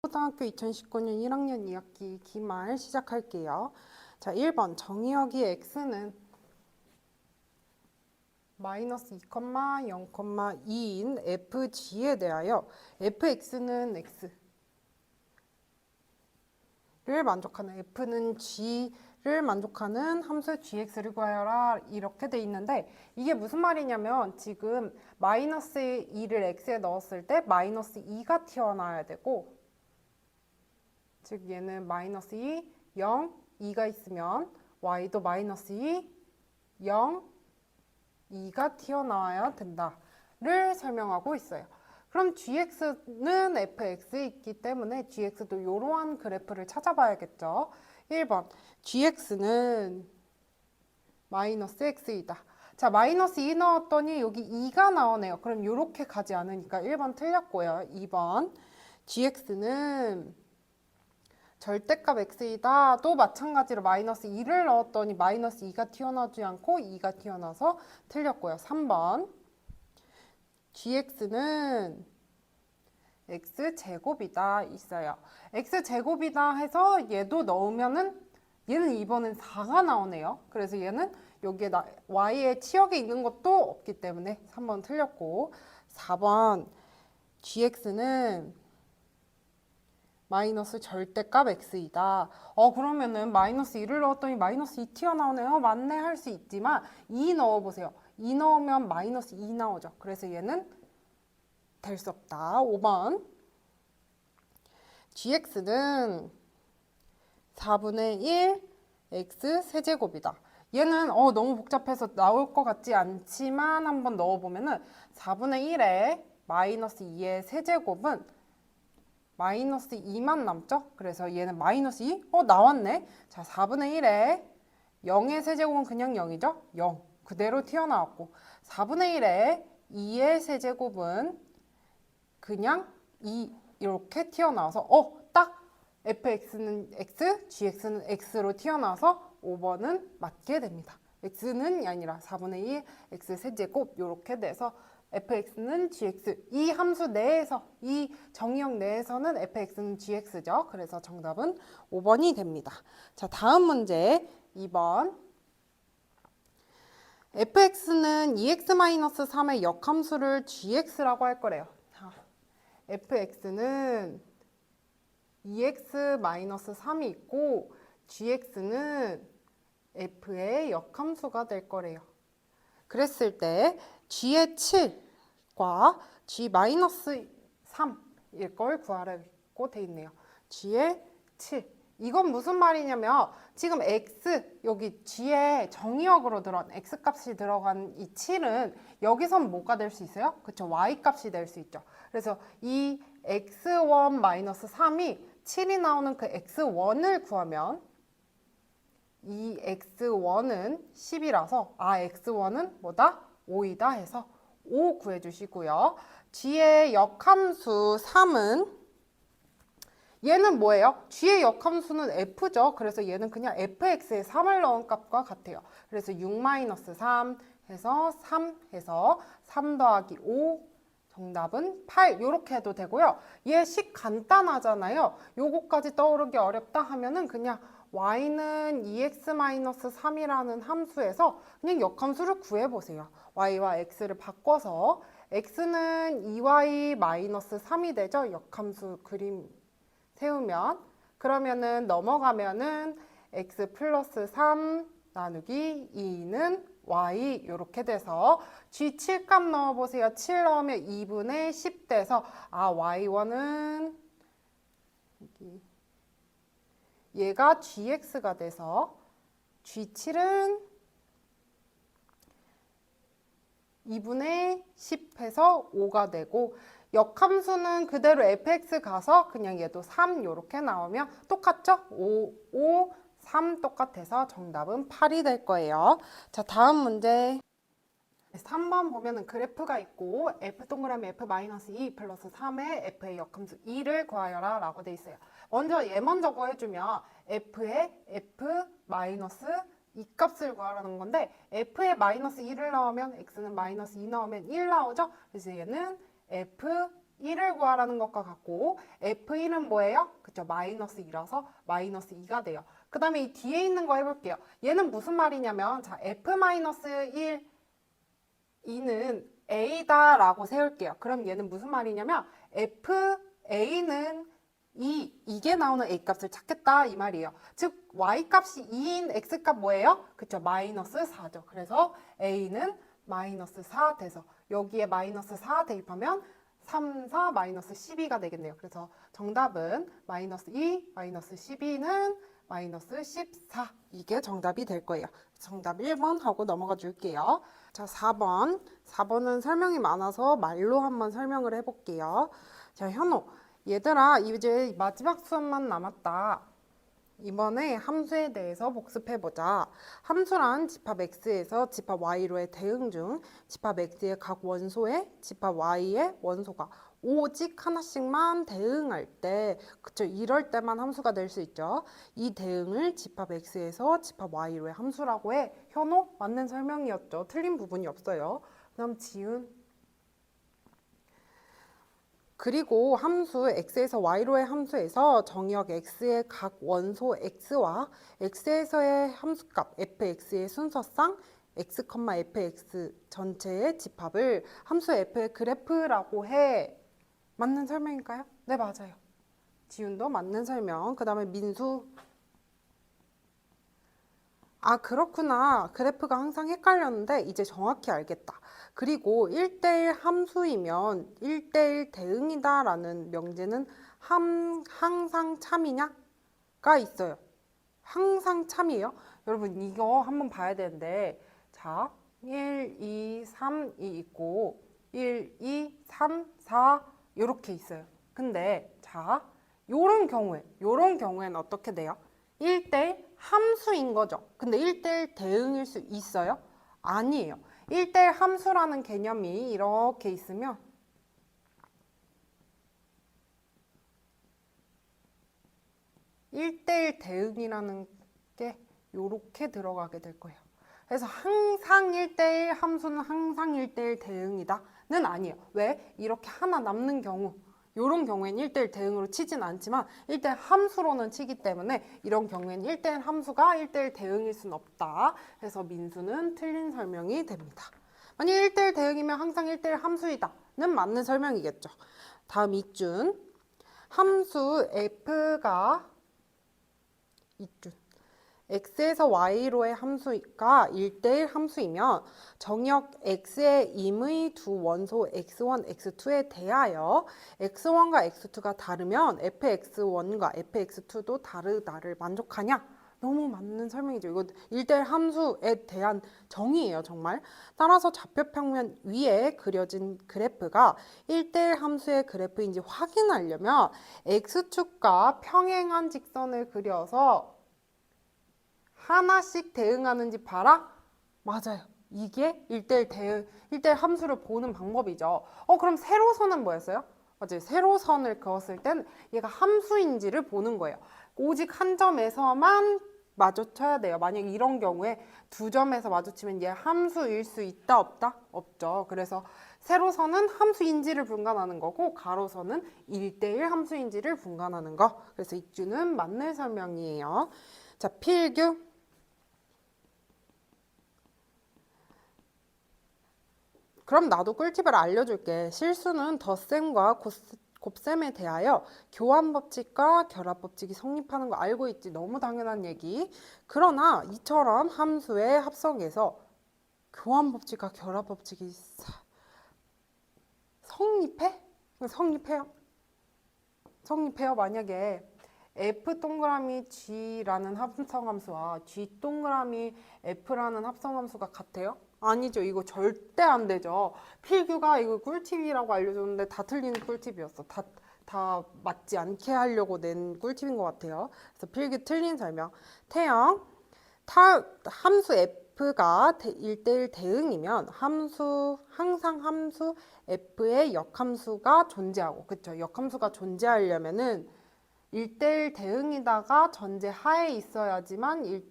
초등학교 2019년 1학년 2학기 기말 시작할게요. 자, 1번 정의역이 x는 마이너스 2,0,2인 fg에 대하여 fx는 x를 만족하는 f는 g를 만족하는 함수 gx를 구하여라 이렇게 돼 있는데 이게 무슨 말이냐면 지금 마이너스 2를 x에 넣었을 때 마이너스 2가 튀어나와야 되고 즉 얘는 마이너스 2, 0, 2가 있으면 y도 마이너스 2, 0, 2가 튀어나와야 된다를 설명하고 있어요. 그럼 gx는 fx에 있기 때문에 gx도 이러한 그래프를 찾아봐야겠죠. 1번 gx는 마이너스 x이다. 자, 마이너스 2 넣었더니 여기 2가 나오네요. 그럼 이렇게 가지 않으니까 1번 틀렸고요. 2번 gx는 절대값 x이다. 또 마찬가지로 마이너스 2를 넣었더니 마이너스 2가 튀어나오지 않고 2가 튀어나와서 틀렸고요. 3번 gx는 x제곱이다 있어요. x제곱이다 해서 얘도 넣으면은 얘는 2번은 4가 나오네요. 그래서 얘는 여기에 y의 치역에 있는 것도 없기 때문에 3번 틀렸고 4번 gx는 마이너스 절대값 x이다. 그러면은 마이너스 2를 넣었더니 마이너스 2 튀어나오네요. 맞네 할 수 있지만 2 넣어보세요. 2 넣으면 마이너스 2 나오죠. 그래서 얘는 될 수 없다. 5번 gx는 4분의 1 x 세제곱이다. 얘는 너무 복잡해서 나올 것 같지 않지만 한번 넣어보면은 4분의 1에 마이너스 2의 세제곱은 마이너스 2만 남죠? 그래서 얘는 마이너스 2? 나왔네. 자, 4분의 1에 0의 세제곱은 그냥 0이죠? 0. 그대로 튀어나왔고 4분의 1에 2의 세제곱은 그냥 2 이렇게 튀어나와서 딱 fx는 x, gx는 x로 튀어나와서 5번은 맞게 됩니다. x는 아니라 4분의 2 x 세제곱 이렇게 돼서 fx는 gx 이 함수 내에서 이 정의역 내에서는 fx는 gx죠. 그래서 정답은 5번이 됩니다. 자, 다음 문제 2번 fx는 2x-3의 역함수를 gx라고 할 거래요. 자, fx는 2x-3이 있고 gx는 f의 역함수가 될 거래요. 그랬을 때 g의 7과 g-3일 걸 구하라고 돼 있네요. g의 7. 이건 무슨 말이냐면 지금 x 여기 g의 정의역으로 들어간 x 값이 들어간 이 7은 여기선 뭐가 될 수 있어요? 그쵸, y 값이 될 수 있죠. 그래서 이 x1-3이 7이 나오는 그 x1을 구하면 이 x1은 10이라서 x1은 뭐다? 5이다 해서 5 구해주시고요. g의 역함수 3은 얘는 뭐예요? g의 역함수는 f죠. 그래서 얘는 그냥 fx에 3을 넣은 값과 같아요. 그래서 6-3 해서 3 해서 3 더하기 5 정답은 8 이렇게 해도 되고요. 얘 식 간단하잖아요. 요거까지 떠오르기 어렵다 하면은 그냥 y는 2x-3이라는 함수에서 그냥 역함수를 구해보세요. y와 x를 바꿔서 x는 2y-3이 되죠. 역함수 그림 세우면 그러면은 넘어가면은 x 플러스 3 나누기 2는 y 이렇게 돼서 g 7값 넣어보세요. 7 넣으면 2분의 10 돼서 y1은 얘가 gx가 돼서 g7은 2분의 10 해서 5가 되고 역함수는 그대로 fx 가서 그냥 얘도 3 이렇게 나오면 똑같죠? 5, 3 똑같아서 정답은 8이 될 거예요. 자, 다음 문제 3번 보면은 그래프가 있고 f 동그라미 f-2 플러스 3의 f의 역함수 2를 구하여라 라고 돼 있어요. 먼저 얘 먼저 구해주면 f의 f-2 값을 구하라는 건데 f에 마이너스 2를 넣으면 x는 마이너스 2 넣으면 1 나오죠? 그래서 얘는 f 1을 구하라는 것과 같고 F1은 뭐예요? 그쵸, 마이너스 2라서 마이너스 2가 돼요. 그 다음에 이 뒤에 있는 거 해볼게요. 얘는 무슨 말이냐면 자, F-1 2는 A다 라고 세울게요. 그럼 얘는 무슨 말이냐면 FA는 이게 나오는 A 값을 찾겠다 이 말이에요. 즉 Y 값이 2인 X 값 뭐예요? 그쵸, 마이너스 4죠. 그래서 A는 마이너스 4 돼서 여기에 마이너스 4 대입하면 3, 4, 마이너스 12가 되겠네요. 그래서 정답은 마이너스 2, 마이너스 12는 마이너스 14. 이게 정답이 될 거예요. 정답 1번 하고 넘어가 줄게요. 자, 4번. 4번은 설명이 많아서 말로 한번 설명을 해볼게요. 자, 현호. 얘들아, 이제 마지막 수업만 남았다. 이번에 함수에 대해서 복습해보자. 함수란 집합 x에서 집합 y로의 대응 중 집합 x의 각 원소에 집합 y의 원소가 오직 하나씩만 대응할 때, 그쵸, 이럴 때만 함수가 될 수 있죠. 이 대응을 집합 x에서 집합 y로의 함수라고 해. 현호? 맞는 설명이었죠. 틀린 부분이 없어요. 그다음 지훈. 그리고 함수 x에서 y로의 함수에서 정의역 x의 각 원소 x와 x에서의 함수값 fx의 순서상 x, fx 전체의 집합을 함수 f의 그래프라고 해. 맞는 설명일까요? 네, 맞아요. 지훈도 맞는 설명. 그 다음에 민수. 아, 그렇구나. 그래프가 항상 헷갈렸는데 이제 정확히 알겠다. 그리고 1대1 함수이면 1대1 대응이다라는 명제는 항상 참이냐가 있어요. 항상 참이에요. 여러분 이거 한번 봐야 되는데 자, 1, 2, 3이 있고 1, 2, 3, 4 이렇게 있어요. 근데 자, 요런 경우에는 어떻게 돼요? 1대1 함수인 거죠. 근데 1대1 대응일 수 있어요? 아니에요. 1대1 함수라는 개념이 이렇게 있으면 (1대1) 대응이라는 게 이렇게 들어가게 될 거예요. 그래서 항상 1대1 함수는 항상 1대1 대응이다는 아니에요. 왜? 이렇게 하나 남는 경우, 이런 경우에는 1대1 대응으로 치진 않지만 1대1 함수로는 치기 때문에 이런 경우에는 1대1 함수가 1대1 대응일 수는 없다. 그래서 민수는 틀린 설명이 됩니다. 만약 1대1 대응이면 항상 1대1 함수이다는 맞는 설명이겠죠. 다음 이준. 함수 f가 이준. x에서 y로의 함수가 1대1 함수이면 정역 x의 임의 두 원소 x1, x2에 대하여 x1과 x2가 다르면 fx1과 fx2도 다르다를 만족하냐? 너무 맞는 설명이죠. 이거 1대1 함수에 대한 정의예요, 정말. 따라서 좌표평면 위에 그려진 그래프가 1대1 함수의 그래프인지 확인하려면 x축과 평행한 직선을 그려서 하나씩 대응하는지 봐라? 맞아요. 이게 1대1 대응, 1대1 함수를 보는 방법이죠. 그럼 세로선은 뭐였어요? 맞아요. 세로선을 그었을 땐 얘가 함수인지를 보는 거예요. 오직 한 점에서만 마주쳐야 돼요. 만약 이런 경우에 두 점에서 마주치면 얘 함수일 수 있다, 없다? 없죠. 그래서 세로선은 함수인지를 분간하는 거고 가로선은 1대1 함수인지를 분간하는 거. 그래서 이주는 맞는 설명이에요. 자, 필규. 그럼 나도 꿀팁을 알려줄게. 실수는 덧셈과 곱셈에 대하여 교환법칙과 결합법칙이 성립하는 거 알고 있지. 너무 당연한 얘기. 그러나 이처럼 함수의 합성에서 교환법칙과 결합법칙이 성립해? 성립해요. 성립해요. 만약에 F 동그라미 G라는 합성함수와 G 동그라미 F라는 합성함수가 같아요? 아니죠. 이거 절대 안 되죠. 필규가 이거 꿀팁이라고 알려줬는데 다 틀린 꿀팁이었어. 다 맞지 않게 하려고 낸 꿀팁인 것 같아요. 그래서 필규 틀린 설명. 태영, 함수 F가 1대1 대응이면 항상 함수 F의 역함수가 존재하고, 그쵸? 역함수가 존재하려면은 1대1 대응이다가 전제 하에 있어야지만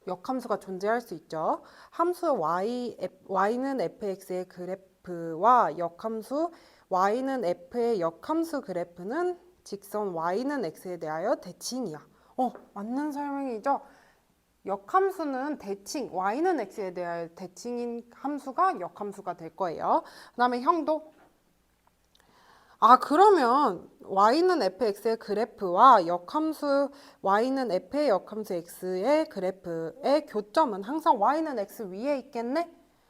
역함수가 존재할 수 있죠. 함수 y는 fx의 그래프와 역함수 y는 f의 역함수 그래프는 직선 y는 x에 대하여 대칭이야. 맞는 설명이죠? 역함수는 대칭, y는 x에 대하여 대칭인 함수가 역함수가 될 거예요. 그 다음에 형도 그러면 y는 fx의 그래프와 역함수 y는 f의 역함수 x의 그래프의 교점은 항상 y는 x 위에 있겠네?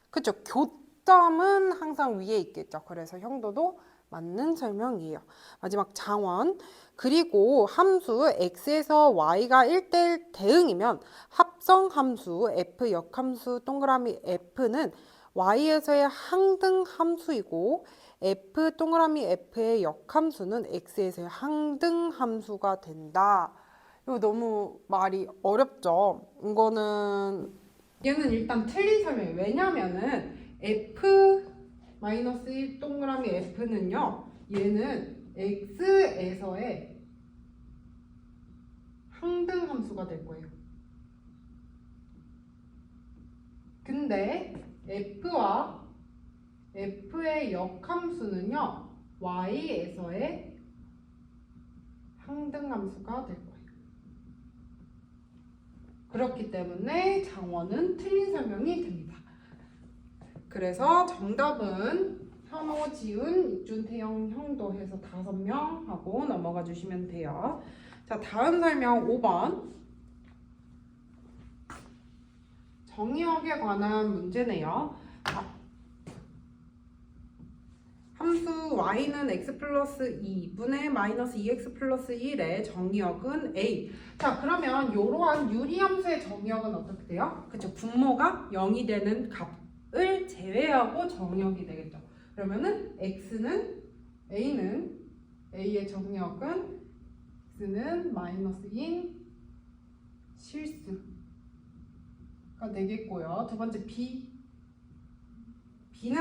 그쵸? 교점은 항상 위에 있겠죠. 그래서 형도도 맞는 설명이에요. 마지막 장원. 그리고 함수 x에서 y가 1대1 대응이면 합성 함수 f 역함수 동그라미 f는 y에서의 항등 함수이고 f 동그라미 f의 역함수는 x에서의 항등 함수가 된다. 이거 너무 말이 어렵죠? 얘는 일단 틀린 설명이에요. 왜냐면은 f-1 동그라미 f는요. 얘는 x에서의 항등 함수가 될 거예요. 근데 f와 f의 역함수는요. y에서의 항등 함수가 될 거예요. 그렇기 때문에 장원은 틀린 설명이 됩니다. 그래서 정답은 현호, 지훈, 익준, 태영, 형도 해서 5명 하고 넘어가 주시면 돼요. 자, 다음 설명 5번. 정의역에 관한 문제네요. 함수 y는 x 플러스 2분의 마이너스 2x 플러스 1의 정의역은 a. 자, 그러면 이러한 유리함수의 정의역은 어떻게 돼요? 그쵸? 분모가 0이 되는 값을 제외하고 정의역이 되겠죠. 그러면은 a의 정의역은 x는 마이너스인 실수가 되겠고요. 두 번째 b는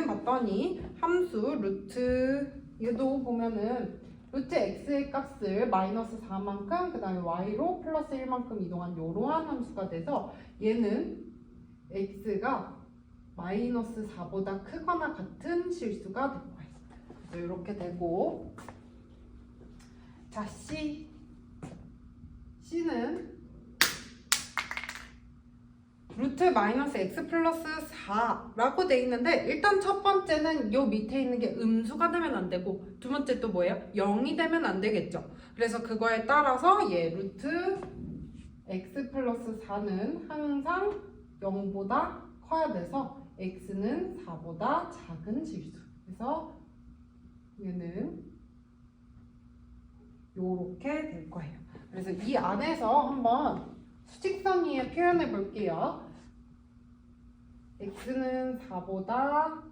봤더니 함수 루트 얘도 보면은 루트 x의 값을 마이너스 4만큼 그 다음에 y로 플러스 1만큼 이동한 이러한 함수가 돼서 얘는 x가 마이너스 4보다 크거나 같은 실수가 될 거예요. 그래서 이렇게 되고, 자, C는 루트 마이너스 x 플러스 4라고 돼 있는데, 일단 첫 번째는 요 밑에 있는 게 음수가 되면 안 되고, 두 번째 또 뭐예요? 0이 되면 안 되겠죠. 그래서 그거에 따라서 얘 루트 x 플러스 4는 항상 0보다 커야 돼서 x는 4보다 작은 실수. 그래서 얘는 요렇게 될 거예요. 그래서 이 안에서 한번 수직선 위에 표현해 볼게요. x는 4보다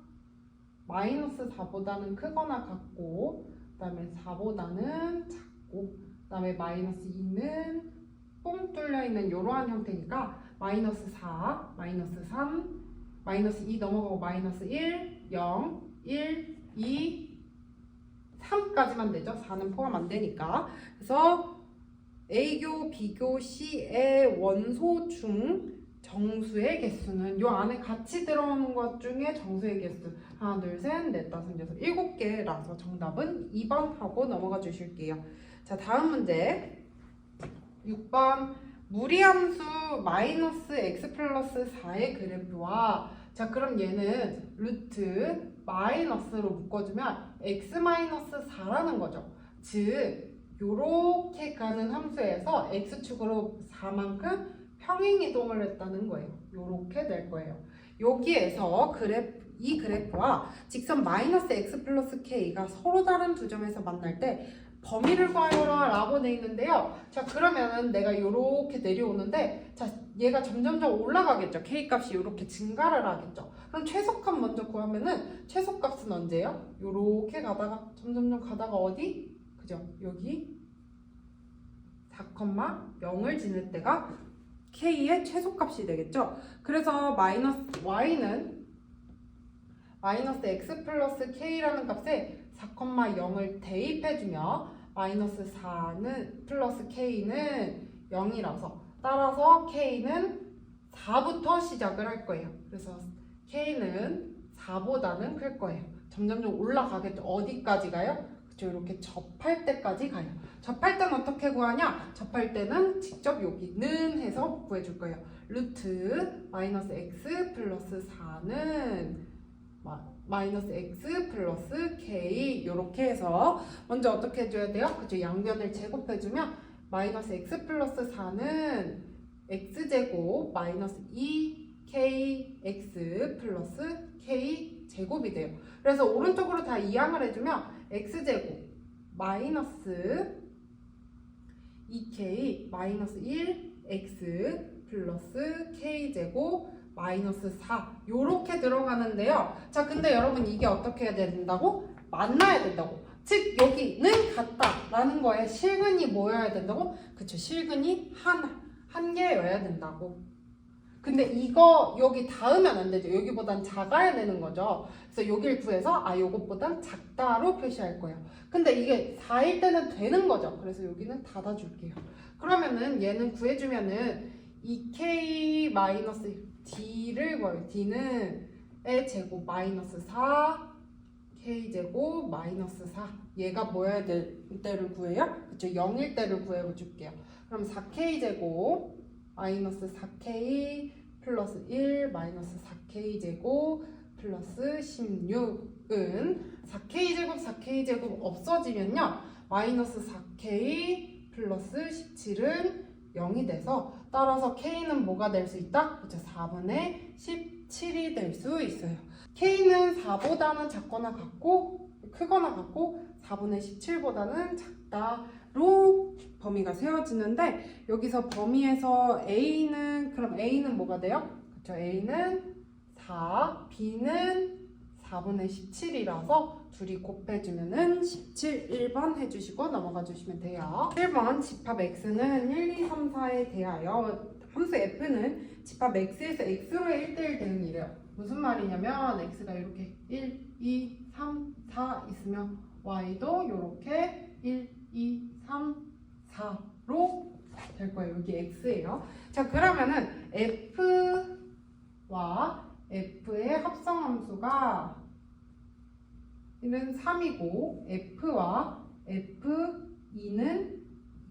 마이너스 4보다는 크거나 같고, 그 다음에 4보다는 작고, 그 다음에 마이너스 2는 뻥 뚫려 있는 이러한 형태니까 마이너스 4, 마이너스 3, 마이너스 2 넘어가고 마이너스 1, 0, 1, 2, 3까지만 되죠. 4는 포함 안 되니까. 그래서 A교, B교, C의 원소 중 정수의 개수는 요 안에 같이 들어오는 것 중에 정수의 개수 하나, 둘, 셋, 넷, 다섯, 여섯, 7개라서 정답은 2번 하고 넘어가 주실게요. 자, 다음 문제 6번 무리함수 마이너스 x 플러스 4의 그래프와 자 그럼 얘는 루트 마이너스로 묶어주면 x 마이너스 4라는 거죠. 즉 요렇게 가는 함수에서 x축으로 4만큼 평행이동을 했다는 거예요. 요렇게 될 거예요. 여기에서 이 그래프와 직선 마이너스 x 플러스 k가 서로 다른 두 점에서 만날 때 범위를 구하여라 라고 돼 있는데요. 자 그러면은 내가 요렇게 내려오는데 자 얘가 점점점 올라가겠죠. k 값이 요렇게 증가를 하겠죠. 그럼 최소값 먼저 구하면은 최소값은 언제예요? 요렇게 가다가 점점점 가다가 어디? 그죠? 여기 4,0을 지낼 때가 k의 최소값이 되겠죠. 그래서 y는 마이너스 x 플러스 k라는 값에 4,0을 대입해주며 마이너스 4는 플러스 k는 0이라서 따라서 k는 4부터 시작을 할 거예요. 그래서 k는 4보다는 클 거예요. 점점점 올라가겠죠. 어디까지 가요? 그쵸, 이렇게 접할 때까지 가요. 접할 때는 어떻게 구하냐? 접할 때는 직접 여기는 해서 구해줄 거예요. 루트 마이너스 x 플러스 4는 마이너스 x 플러스 k 이렇게 해서 먼저 어떻게 해줘야 돼요? 그쵸, 양변을 제곱해주면 마이너스 x 플러스 4는 x제곱 마이너스 2kx 플러스 k제곱이 돼요. 그래서 오른쪽으로 다 이항을 해주면 x제곱 마이너스 2k 마이너스 1x 플러스 k제곱 마이너스 4 요렇게 들어가는데요. 자, 근데 여러분 이게 어떻게 해야 된다고? 만나야 된다고. 즉 여기는 같다라는 거에 실근이 뭐여야 된다고? 그쵸, 실근이 한 개여야 된다고. 근데 이거 여기 닿으면 안 되죠. 여기보단 작아야 되는 거죠. 그래서 여기를 구해서 요것보단 작다로 표시할 거예요. 근데 이게 4일 때는 되는 거죠. 그래서 여기는 닫아줄게요. 그러면은 얘는 구해주면은 2k-d를 구해요. d는 의 제곱 마이너스 4 k제곱 마이너스 4 얘가 뭐여야 될 때를 구해요? 그쵸, 0일 때를 구해줄게요. 그럼 4k제곱 마이너스 4k 플러스 1 마이너스 4k제곱 플러스 16은 4k제곱 4k제곱 없어지면요 마이너스 4k 플러스 17은 0이 돼서 따라서 k는 뭐가 될 수 있다? 그쵸, 4분의 17이 될 수 있어요. k는 4보다는 작거나 같고 크거나 같고 4분의 17보다는 작다로 범위가 세워지는데 여기서 범위에서 그럼 a는 뭐가 돼요? 그쵸, a는 4, b는 4분의 17이라서 둘이 곱해주면은 17, 1번 해주시고 넘어가 주시면 돼요. 1번 집합 x는 1, 2, 3, 4에 대하여 함수 f는 집합 x에서 x로의 1대1 대응이래요. 무슨 말이냐면 x가 이렇게 1, 2, 3, 4 있으면 y도 이렇게 1, 2, 3, 4로 될 거예요. 여기 x예요. 자, 그러면은 f와 f의 합성함수가 는 3이고 f와 f2는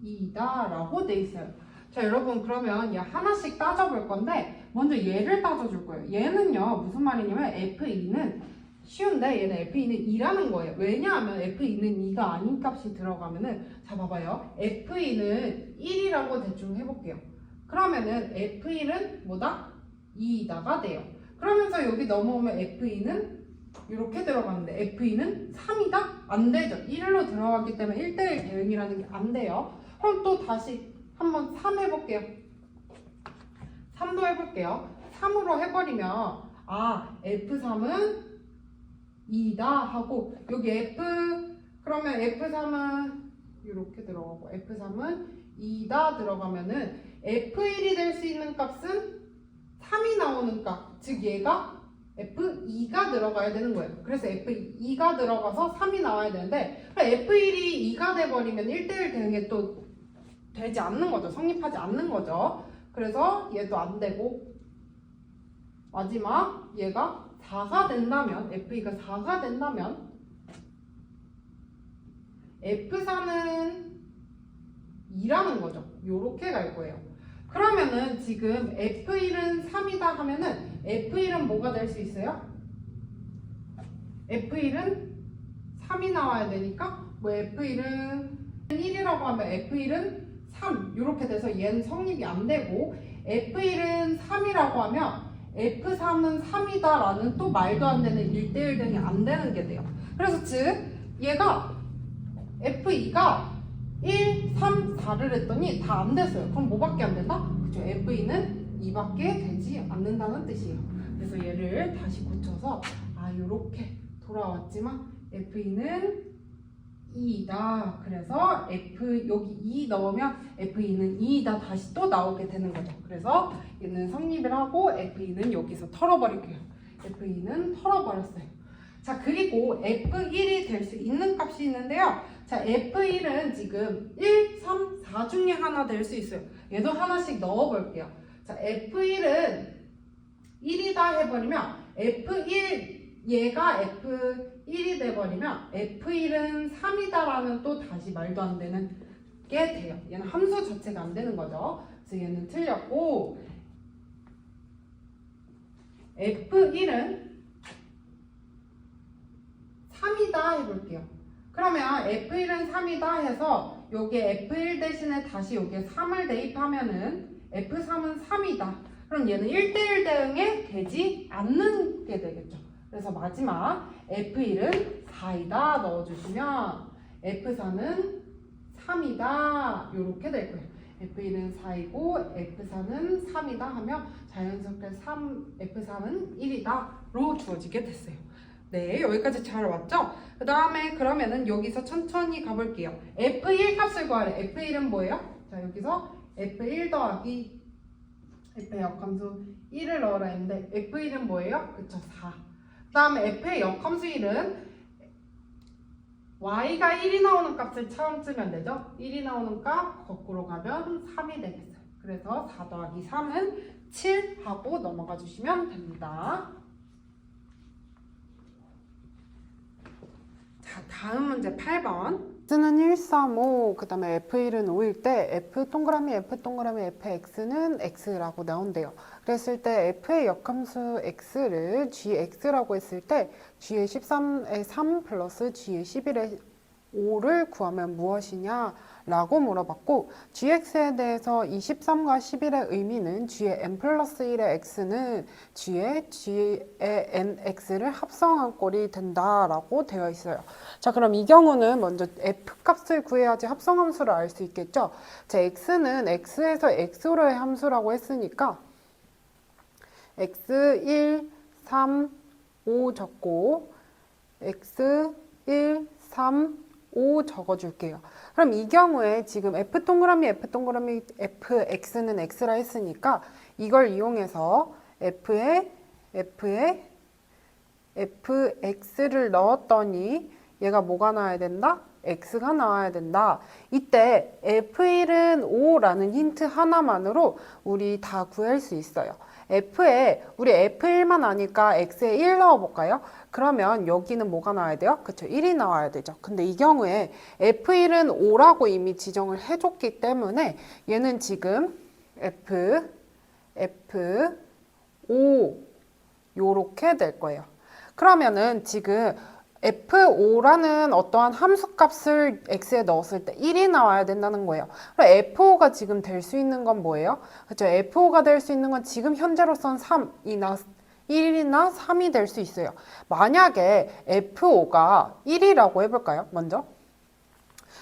2다 라고 돼 있어요. 자, 여러분 그러면 얘 하나씩 따져볼 건데 먼저 얘를 따져줄 거예요. 얘는요 무슨 말이냐면 f2는 쉬운데 얘는 f2는 2라는 거예요. 왜냐하면 f2는 2가 아닌 값이 들어가면은 자 봐봐요. f2는 1이라고 대충 해볼게요. 그러면은 f1은 뭐다? 2다가 돼요. 그러면서 여기 넘어오면 f2는 이렇게 들어가는데 f2는 3이다? 안 되죠. 1로 들어가기 때문에 1대1 대응이라는 게 안 돼요. 그럼 또 다시 한번 3 해볼게요. 3도 해볼게요. 3으로 해버리면 f3은 2다 하고 여기 그러면 f3은 이렇게 들어가고 f3은 2다 들어가면은 f1이 될 수 있는 값은 3이 나오는 값, 즉 얘가 F2가 들어가야 되는 거예요. 그래서 F2가 들어가서 3이 나와야 되는데 F1이 2가 돼버리면 1대1 대응에 또 되지 않는 거죠. 성립하지 않는 거죠. 그래서 얘도 안 되고 마지막 얘가 4가 된다면 F2가 4가 된다면 F4는 2라는 거죠. 요렇게 갈 거예요. 그러면은 지금 F1은 3이다 하면은 F1은 뭐가 될 수 있어요? F1은 3이 나와야 되니까 뭐 F1은 1이라고 하면 F1은 3 이렇게 돼서 얘는 성립이 안 되고 F1은 3이라고 하면 F3은 3이다 라는 또 말도 안 되는 1대1 대응이 안 되는 게 돼요. 그래서 즉 얘가 F2가 1, 3, 4를 했더니 다 안 됐어요. 그럼 뭐밖에 안 된다? 그죠? F2는 2밖에 되지 않는다는 뜻이에요. 그래서 얘를 다시 고쳐서 요렇게 돌아왔지만 F2는 2이다. 그래서 여기 2 넣으면 F2는 2이다 다시 또 나오게 되는 거죠. 그래서 얘는 성립을 하고 F2는 여기서 털어버릴게요. F2는 털어버렸어요. 자, 그리고 F1이 될 수 있는 값이 있는데요. 자, F1은 지금 1, 3, 4 중에 하나 될 수 있어요. 얘도 하나씩 넣어볼게요. 자, F1은 1이다 해버리면 F1 얘가 F1이 돼버리면 F1은 3이다라는 또 다시 말도 안 되는 게 돼요. 얘는 함수 자체가 안 되는 거죠. 그래서 얘는 틀렸고 F1은 3이다 해볼게요. 그러면 F1은 3이다 해서 여기에 F1 대신에 다시 여기에 3을 대입하면은 F3은 3이다. 그럼 얘는 1대1 대응에 되지 않는 게 되겠죠. 그래서 마지막 F1은 4이다 넣어주시면 F4는 3이다 이렇게 될 거예요. F1은 4이고 F4는 3이다 하면 자연스럽게 F3은 1이다 로 주어지게 됐어요. 네, 여기까지 잘 왔죠? 그 다음에 그러면은 여기서 천천히 가볼게요. F1 값을 구하래. F1은 뭐예요? 자, 여기서 F1 더하기 F의 역함수 1을 넣으라 했는데 F1은 뭐예요? 그쵸, 4. 그 다음에 F의 역함수 1은 Y가 1이 나오는 값을 처음 쓰면 되죠? 1이 나오는 값 거꾸로 가면 3이 되겠어요. 그래서 4 더하기 3은 7 하고 넘어가 주시면 됩니다. 자, 다음 문제 8번. X는 1, 3, 5, 그 다음에 F1은 5일 때 F 동그라미 FX는 X라고 나온대요. 그랬을 때 F의 역함수 X를 GX라고 했을 때 G의 13의 3 플러스 G의 11의 5를 구하면 무엇이냐 라고 물어봤고 gx에 대해서 이 13과 11의 의미는 g의 n 플러스 1의 x는 g의 nx를 합성한 꼴이 된다라고 되어 있어요. 자, 그럼 이 경우는 먼저 f 값을 구해야지 합성함수를 알 수 있겠죠. 자, x는 x에서 x로의 함수라고 했으니까 x 1, 3, 5 적고 x 1, 3, 5 적어줄게요. 그럼 이 경우에 지금 F 동그라미 fx는 x라 했으니까 이걸 이용해서 fx를 넣었더니 얘가 뭐가 나와야 된다? x가 나와야 된다. 이때 f1은 5라는 힌트 하나만으로 우리 다 구할 수 있어요. F에 우리 F1만 아니까 X에 1 넣어볼까요? 그러면 여기는 뭐가 나와야 돼요? 그쵸, 1이 나와야 되죠. 근데 이 경우에 F1은 5라고 이미 지정을 해줬기 때문에 얘는 지금 F5 요렇게 될 거예요. 그러면은 지금 F5라는 어떠한 함수값을 X에 넣었을 때 1이 나와야 된다는 거예요. 그럼 F5가 지금 될 수 있는 건 뭐예요? 그렇죠? F5가 될 수 있는 건 지금 현재로선 3이나 1이나 3이 될 수 있어요. 만약에 F5가 1이라고 해볼까요? 먼저.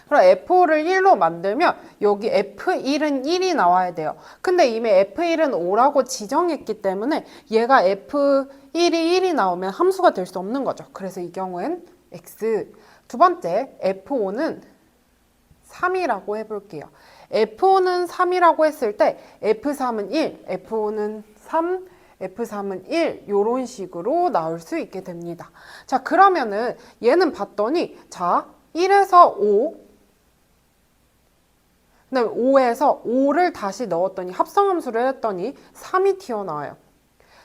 그럼 F5를 1로 만들면 여기 F1은 1이 나와야 돼요. 근데 이미 F1은 5라고 지정했기 때문에 얘가 F1이 1이 나오면 함수가 될 수 없는 거죠. 그래서 이 경우엔 X. 두 번째, F5는 3이라고 해볼게요. F5는 3이라고 했을 때 F3은 1, F5는 3, F3은 1 이런 식으로 나올 수 있게 됩니다. 자, 그러면은 얘는 봤더니 자 1에서 5 그다음에 5에서 5를 다시 넣었더니 합성함수를 했더니 3이 튀어나와요.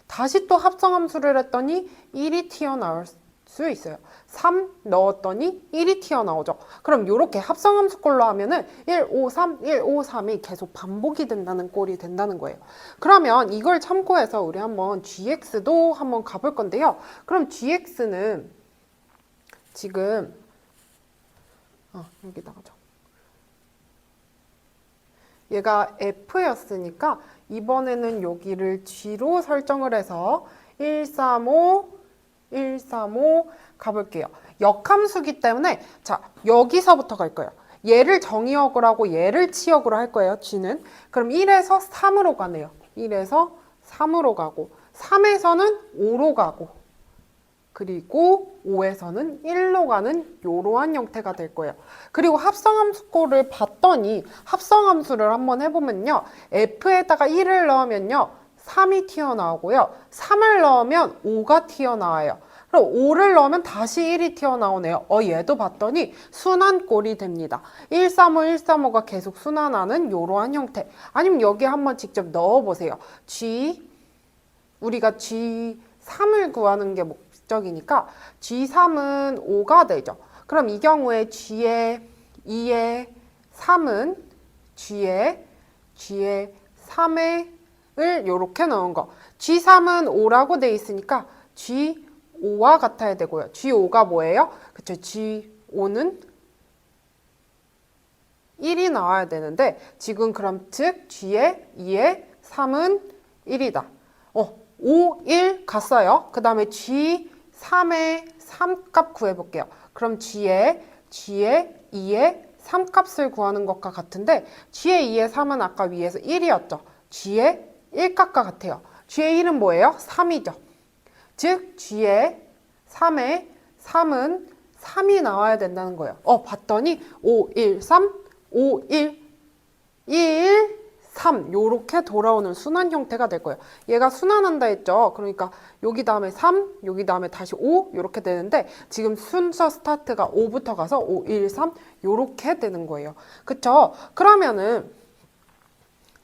다시 또 합성함수를 했더니 1이 튀어나올 수 있어요. 3 넣었더니 1이 튀어나오죠. 그럼 이렇게 합성함수 꼴로 하면은 1, 5, 3, 1, 5, 3이 계속 반복이 된다는 꼴이 된다는 거예요. 그러면 이걸 참고해서 우리 한번 gx도 한번 가볼 건데요. 그럼 gx는 지금 여기다가죠. 얘가 f였으니까 이번에는 여기를 g로 설정을 해서 135 가볼게요. 역함수기 때문에 자 여기서부터 갈 거예요. 얘를 정의역으로 하고 얘를 치역으로 할 거예요. g는. 그럼 1에서 3으로 가네요. 1에서 3으로 가고 3에서는 5로 가고 그리고 5에서는 1로 가는 이러한 형태가 될 거예요. 그리고 합성함수꼴을 봤더니 합성함수를 한번 해보면요. f에다가 1을 넣으면요. 3이 튀어나오고요. 3을 넣으면 5가 튀어나와요. 그럼 5를 넣으면 다시 1이 튀어나오네요. 얘도 봤더니 순환꼴이 됩니다. 135, 135가 계속 순환하는 이러한 형태. 아니면 여기 한번 직접 넣어보세요. 우리가 G3을 구하는 게 규칙적이니까 G3은 5가 되죠. 그럼 이 경우에 G의 2의 3은 G의 3의 을 요렇게 넣은 거. G3은 5라고 돼 있으니까 G5와 같아야 되고요. G5가 뭐예요? 그쵸? G5는 1이 나와야 되는데 지금 그럼 즉 G의 2의 3은 1이다. 5, 1 갔어요. 그 다음에 G3의 3값 구해볼게요. 그럼 G의 2의 3값을 구하는 것과 같은데 G의 2의 3은 아까 위에서 1이었죠. G의 1값과 같아요. G의 1은 뭐예요? 3이죠. 즉 G의 3의 3은 3이 나와야 된다는 거예요. 봤더니 5, 1, 3, 5, 1, 1, 3 요렇게 돌아오는 순환 형태가 될 거예요. 얘가 순환한다 했죠. 그러니까 여기 다음에 3, 여기 다음에 다시 5 요렇게 되는데 지금 순서 스타트가 5부터 가서 5, 1, 3 요렇게 되는 거예요. 그쵸? 그러면은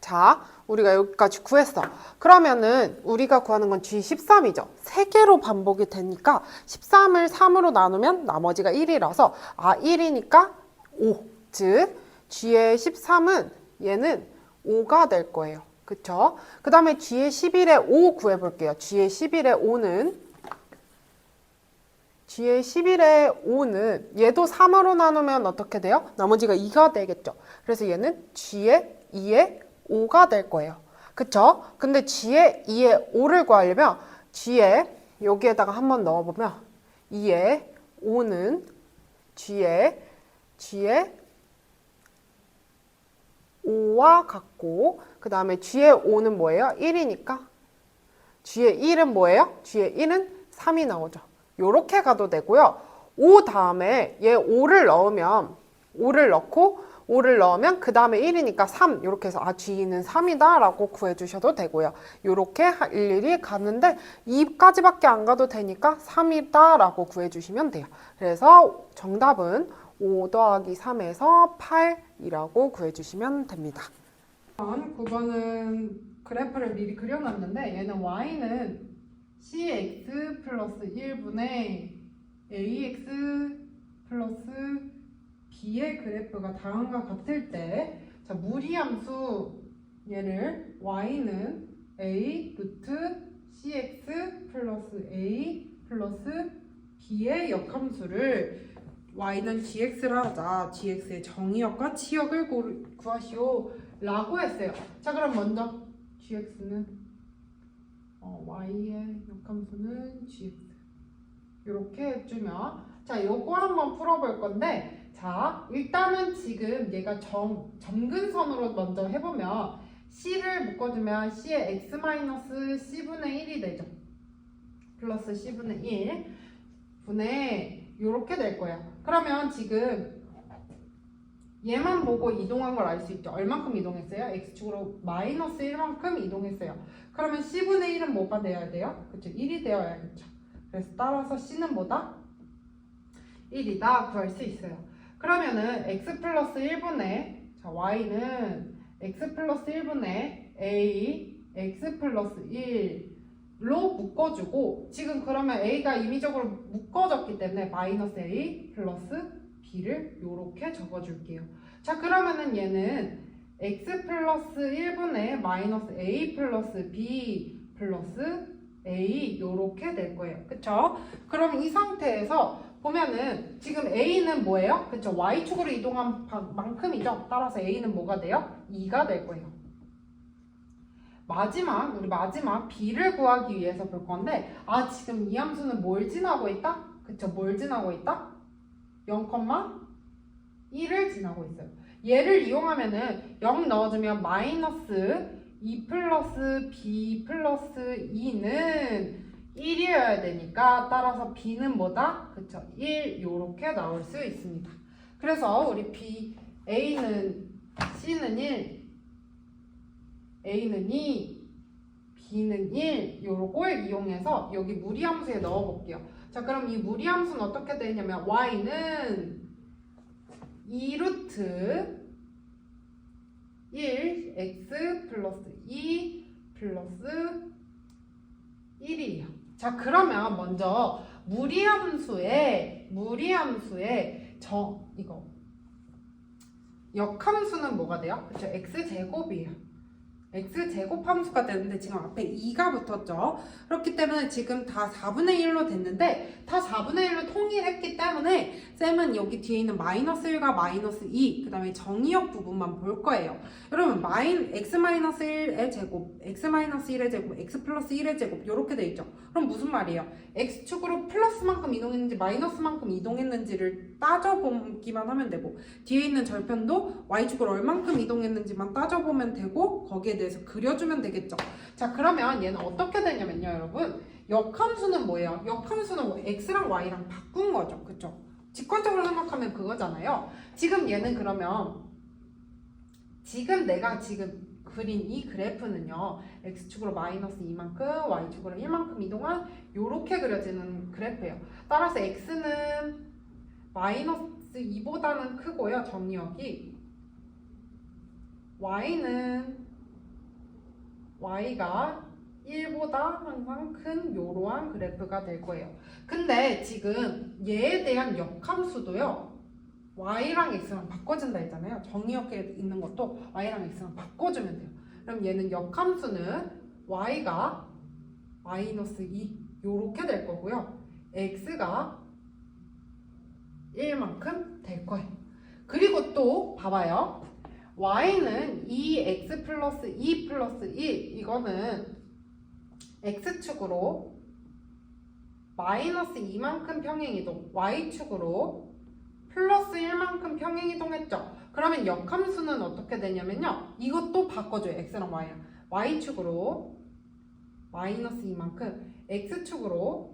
자, 우리가 여기까지 구했어. 그러면은 우리가 구하는 건 G13이죠. 3개로 반복이 되니까 13을 3으로 나누면 나머지가 1이라서 1이니까 5. 즉 G의 13은 얘는 5가 될 거예요. 그쵸? 그 다음에 G의 11의 5 구해볼게요. G의 11의 5는 얘도 3으로 나누면 어떻게 돼요? 나머지가 2가 되겠죠. 그래서 얘는 G의 2의 5가 될 거예요. 그쵸? 근데 G의 2의 5를 구하려면 G의 여기에다가 한번 넣어보면 2의 5는 G의 5와 같고 그 다음에 G의 5는 뭐예요? 1이니까 G의 1은 뭐예요? G의 1은 3이 나오죠. 요렇게 가도 되고요. 5 다음에 얘 5를 넣으면 그 다음에 1이니까 3 이렇게 해서 G는 3이다 라고 구해주셔도 되고요. 이렇게 일일이 가는데 2까지밖에 안 가도 되니까 3이다 라고 구해주시면 돼요. 그래서 정답은 5 더하기 3에서 8이라고 구해주시면 됩니다. 9번은 그래프를 미리 그려놨는데 얘는 y는 cx 플러스 1분의 ax 플러스 b의 그래프가 다음과 같을 때 자, 무리함수 얘를 y는 a 루트 cx 플러스 a 플러스 b의 역함수를 y는 gx를 하자. gx의 정의역과 치역을 구하시오 라고 했어요. 자, 그럼 먼저 gx는 y의 역함수는 gx 이렇게 해주면 자, 요거 한번 풀어볼 건데 자, 일단은 지금 얘가 점근선으로 먼저 해보면 c를 묶어주면 c의 x-c분의 1이 되죠. 플러스 c분의 1 분의 요렇게 될 거예요. 그러면 지금 얘만 보고 이동한 걸 알 수 있죠. 얼만큼 이동했어요? x축으로 마이너스 1만큼 이동했어요. 그러면 c분의 1은 뭐가 돼야 돼요? 그쵸? 1이 되어야겠죠. 그래서 따라서 c는 뭐다? 1이다 구할 수 있어요. 그러면은 x 플러스 1분의 자, y는 x 플러스 1분의 a x 플러스 1로 묶어주고 지금 그러면 a가 임의적으로 묶어졌기 때문에 마이너스 a 플러스 b를 이렇게 적어줄게요. 자, 그러면은 얘는 x 플러스 1분의 마이너스 a 플러스 b 플러스 a 요렇게 될 거예요. 그쵸? 그럼 이 상태에서 보면은 지금 a는 뭐예요? 그쵸? y축으로 이동한 만큼이죠. 따라서 a는 뭐가 돼요? 2가 될 거예요. 우리 마지막 b를 구하기 위해서 볼 건데 지금 이 함수는 뭘 지나고 있다? 그쵸? 뭘 지나고 있다? 0,1을 지나고 있어요. 얘를 이용하면은 0 넣어주면 마이너스 2 플러스 b 플러스 2는 1이어야 되니까 따라서 b는 뭐다? 그쵸? 1 요렇게 나올 수 있습니다. 그래서 우리 a는 c는 1, a는 2, b는 1 요걸 이용해서 여기 무리함수에 넣어볼게요. 자, 그럼 이 무리함수는 어떻게 되냐면 y는 2루트 1 x 플러스 2 플러스 1이에요. 자, 그러면 먼저 무리함수의 역함수는 뭐가 돼요? 그쵸? x제곱이에요. x제곱 함수가 되는데 지금 앞에 2가 붙었죠. 그렇기 때문에 지금 다 4분의 1로 됐는데 다 4분의 1로 통일했기 때문에 쌤은 여기 뒤에 있는 마이너스 1과 마이너스 2 그 다음에 정의역 부분만 볼 거예요. 여러분 x-1의 제곱, x-1의 제곱, x 플러스 1의 제곱 이렇게 돼 있죠. 그럼 무슨 말이에요? x축으로 플러스만큼 이동했는지 마이너스만큼 이동했는지를 따져보기만 하면 되고 뒤에 있는 절편도 y축으로 얼만큼 이동했는지만 따져보면 되고 거기에 대해서 그려주면 되겠죠. 자, 그러면 얘는 어떻게 되냐면요, 여러분. 역함수는 뭐예요? 역함수는 뭐 x랑 y랑 바꾼 거죠. 그쵸? 직관적으로 생각하면 그거잖아요. 지금 얘는 그러면 지금 내가 지금 그린 이 그래프는요. x축으로 마이너스 2만큼, y축으로 1만큼 이동한 요렇게 그려지는 그래프예요. 따라서 x는 마이너스 2보다는 크고요. 정의역이. y가 1보다 항상 큰 요러한 그래프가 될 거예요. 근데 지금 얘에 대한 역함수도요. y랑 x랑 바꿔준다 했잖아요. 정의역에 있는 것도 y랑 x랑 바꿔주면 돼요. 그럼 얘는 역함수는 y가 마이너스 2 요렇게 될 거고요. x가 1만큼 될 거예요. 그리고 또 봐봐요. y는 2x 플러스 2 플러스 1 이거는 x축으로 마이너스 2만큼 평행이동 y축으로 플러스 1만큼 평행이동했죠. 그러면 역함수는 어떻게 되냐면요. 이것도 바꿔줘요. x랑 y랑 y축으로 마이너스 2만큼 x축으로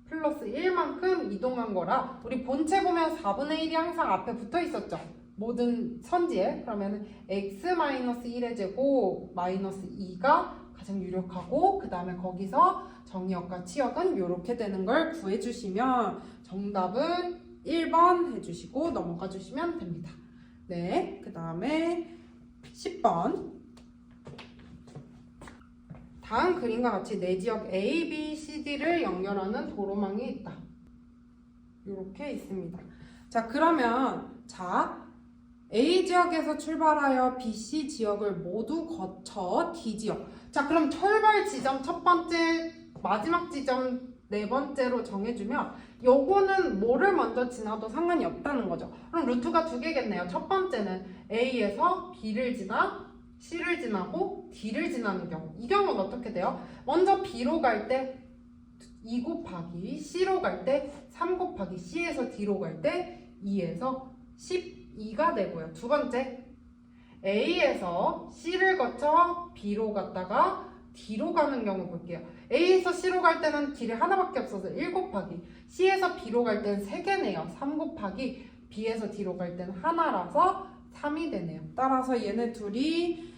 플러스 1만큼 이동한 거라 우리 본체 보면 4분의 1이 항상 앞에 붙어 있었죠. 모든 선지에. 그러면 x-1의 제곱 마이너스 2가 가장 유력하고 그 다음에 거기서 정의역과 치역은 이렇게 되는 걸 구해주시면 정답은 1번 해주시고 넘어가 주시면 됩니다. 네, 그 다음에 10번 다음 그림과 같이 내 지역 A, B, C, D를 연결하는 도로망이 있다. 이렇게 있습니다. 자, 그러면 A 지역에서 출발하여 B, C 지역을 모두 거쳐 D 지역. 자, 그럼 출발 지점 첫 번째, 마지막 지점 네 번째로 정해주면 요거는 뭐를 먼저 지나도 상관이 없다는 거죠. 그럼 루트가 두 개겠네요. 첫 번째는 A에서 B를 지나 C를 지나고 D를 지나는 경우. 이 경우는 어떻게 돼요? 먼저 B로 갈 때 2 곱하기 C로 갈 때 3 곱하기 C에서 D로 갈 때 2에서 12가 되고요. 두 번째 A에서 C를 거쳐 B로 갔다가 D로 가는 경우 볼게요. A에서 C로 갈 때는 길이 하나밖에 없어서 1 곱하기 C에서 B로 갈 때는 3개네요. 3 곱하기 B에서 D로 갈 때는 하나라서 3이 되네요. 따라서 얘네 둘이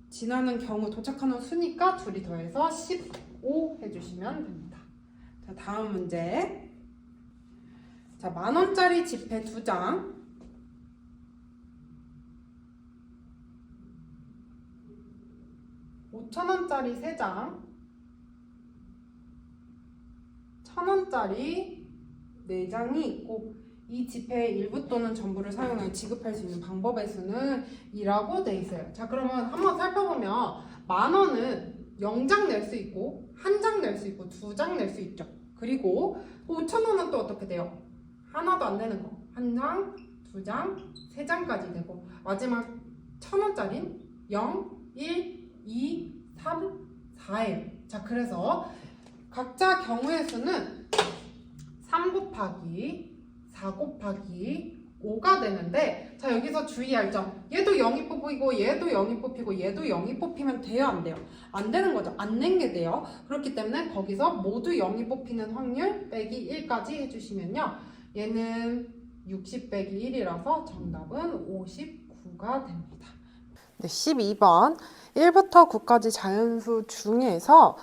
지나는 경우 도착하는 수니까 둘이 더해서 15 해주시면 됩니다. 자, 다음 문제. 자, 10,000원짜리 지폐 2장. 5,000원짜리 3장. 1,000원짜리 4장이 있고 이 지폐의 일부 또는 전부를 사용하여 지급할 수 있는 방법의 수는 2라고 돼 있어요. 자, 그러면 한번 살펴보면 10,000원은 0장 낼 수 있고 1장 낼 수 있고 2장 낼 수 있죠. 그리고 5,000원은 또 어떻게 돼요? 하나도 안 내는 거. 1장, 2장, 3장까지 되고 마지막 1,000원짜리는 0, 1, 2, 3, 4예요. 자, 그래서 각자 경우의 수는 3 곱하기 4 곱하기 5가 되는데 자, 여기서 주의할 점. 얘도 0이 뽑히고 얘도 0이 뽑히고 얘도 0이 뽑히면 돼요? 안 돼요? 안 되는 거죠. 안 낸 게 돼요. 그렇기 때문에 거기서 모두 0이 뽑히는 확률 빼기 1까지 해주시면요. 얘는 60 빼기 1이라서 정답은 59가 됩니다. 네, 12번 1부터 9까지 자연수 중에서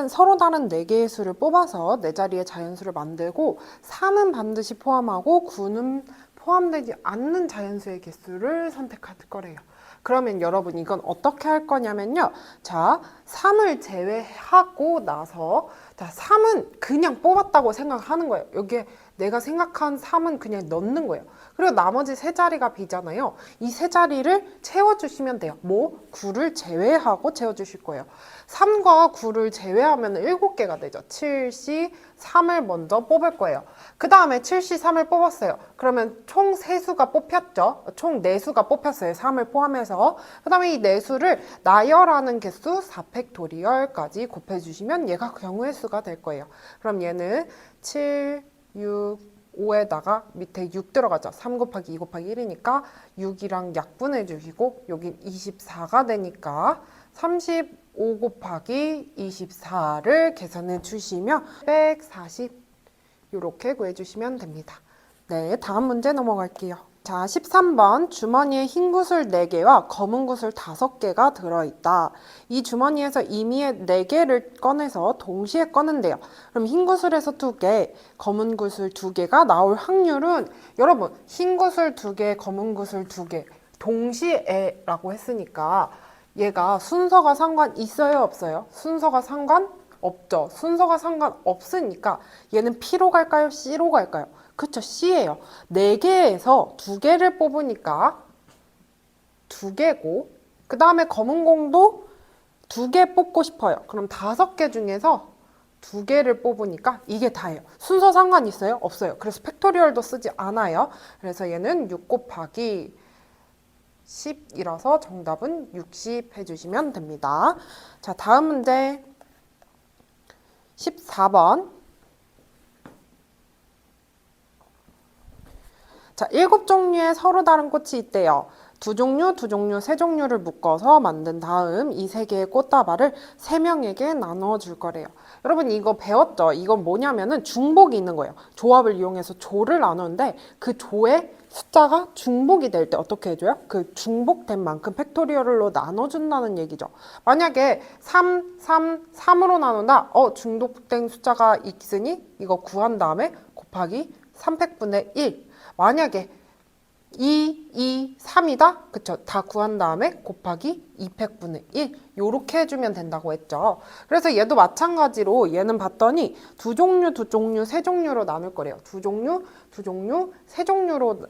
서로 다른 4개의 수를 뽑아서 4자리의 자연수를 만들고 3은 반드시 포함하고 9는 포함되지 않는 자연수의 개수를 선택할 거래요. 그러면 여러분 이건 어떻게 할 거냐면요. 자, 3을 제외하고 나서 자, 3은 그냥 뽑았다고 생각하는 거예요. 여기에 내가 생각한 3은 그냥 넣는 거예요. 그리고 나머지 세 자리가 비잖아요. 이 세 자리를 채워주시면 돼요. 뭐? 9를 제외하고 채워주실 거예요. 3과 9를 제외하면 7개가 되죠. 7C 3을 먼저 뽑을 거예요. 그 다음에 7C 3을 뽑았어요. 그러면 총 세수가 뽑혔죠. 총 4수가 뽑혔어요. 3을 포함해서. 그 다음에 이 4수를 나열하는 개수 4팩토리얼까지 곱해주시면 얘가 경우의 수가 될 거예요. 그럼 얘는 7, 6, 5에다가 밑에 6 들어가죠. 3 곱하기 2 곱하기 1이니까 6이랑 약분해 주시고 여긴 24가 되니까 35 곱하기 24를 계산해 주시면 140 이렇게 구해주시면 됩니다. 네, 다음 문제 넘어갈게요. 자, 13번 주머니에 흰 구슬 4개와 검은 구슬 5개가 들어있다. 이 주머니에서 임의의 4개를 꺼내서 동시에 꺼낸대요. 그럼 흰 구슬에서 2개, 검은 구슬 2개가 나올 확률은 여러분 흰 구슬 2개, 검은 구슬 2개 동시에 라고 했으니까 얘가 순서가 상관 있어요, 없어요? 순서가 상관 없죠. 순서가 상관없으니까 얘는 P로 갈까요? C로 갈까요? 그쵸, C예요. 4개에서 2개를 뽑으니까 2개고 그 다음에 검은 공도 2개 뽑고 싶어요. 그럼 5개 중에서 2개를 뽑으니까 이게 다예요. 순서 상관 있어요? 없어요. 그래서 팩토리얼도 쓰지 않아요. 그래서 얘는 6 곱하기 10이라서 정답은 60 해주시면 됩니다. 자, 다음 문제 14번. 자, 7종류의 서로 다른 꽃이 있대요. 2종류, 2종류, 3종류를 묶어서 만든 다음 이 3개의 꽃다발을 3명에게 나눠줄 거래요. 여러분 이거 배웠죠? 이건 뭐냐면은 중복이 있는 거예요. 조합을 이용해서 조를 나누는데 그 조의 숫자가 중복이 될 때 어떻게 해줘요? 그 중복된 만큼 팩토리얼로 나눠준다는 얘기죠. 만약에 3, 3, 3으로 나눈다. 중복된 숫자가 있으니 이거 구한 다음에 곱하기 3팩분의 1. 만약에 2, 2, 3이다? 그쵸? 다 구한 다음에 곱하기 2팩분의 1 요렇게 해주면 된다고 했죠. 그래서 얘도 마찬가지로 얘는 봤더니 2종류, 2종류, 3종류로 나눌 거래요. 2종류, 2종류, 3종류로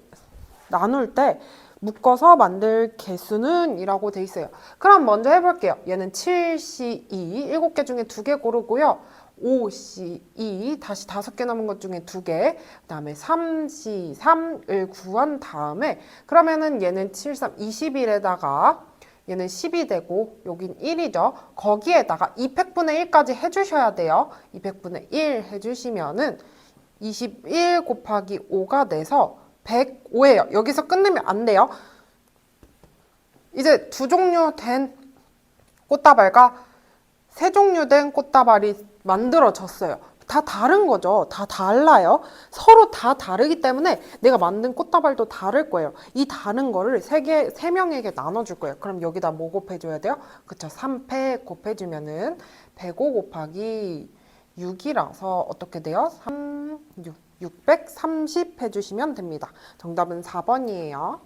나눌 때 묶어서 만들 개수는 이라고 돼 있어요. 그럼 먼저 해볼게요. 얘는 7C2 7개 중에 2개 고르고요. 5C2 다시 5개 남은 것 중에 2개 그 다음에 3C3을 구한 다음에 그러면은 얘는 7, 3, 21에다가 얘는 10이 되고 여긴 1이죠. 거기에다가 2팩분의 1까지 해주셔야 돼요. 2팩분의 1 해주시면은 21 곱하기 5가 돼서 105예요. 여기서 끝내면 안 돼요. 이제 2종류 된 꽃다발과 3종류 된 꽃다발이 만들어졌어요. 다 다른 거죠. 다 달라요. 서로 다 다르기 때문에 내가 만든 꽃다발도 다를 거예요. 이 다른 거를 3명에게 나눠줄 거예요. 그럼 여기다 뭐 곱해줘야 돼요? 그쵸. 3팩 곱해주면은 105 곱하기 6이라서 어떻게 돼요? 630 해주시면 됩니다. 정답은 4번이에요.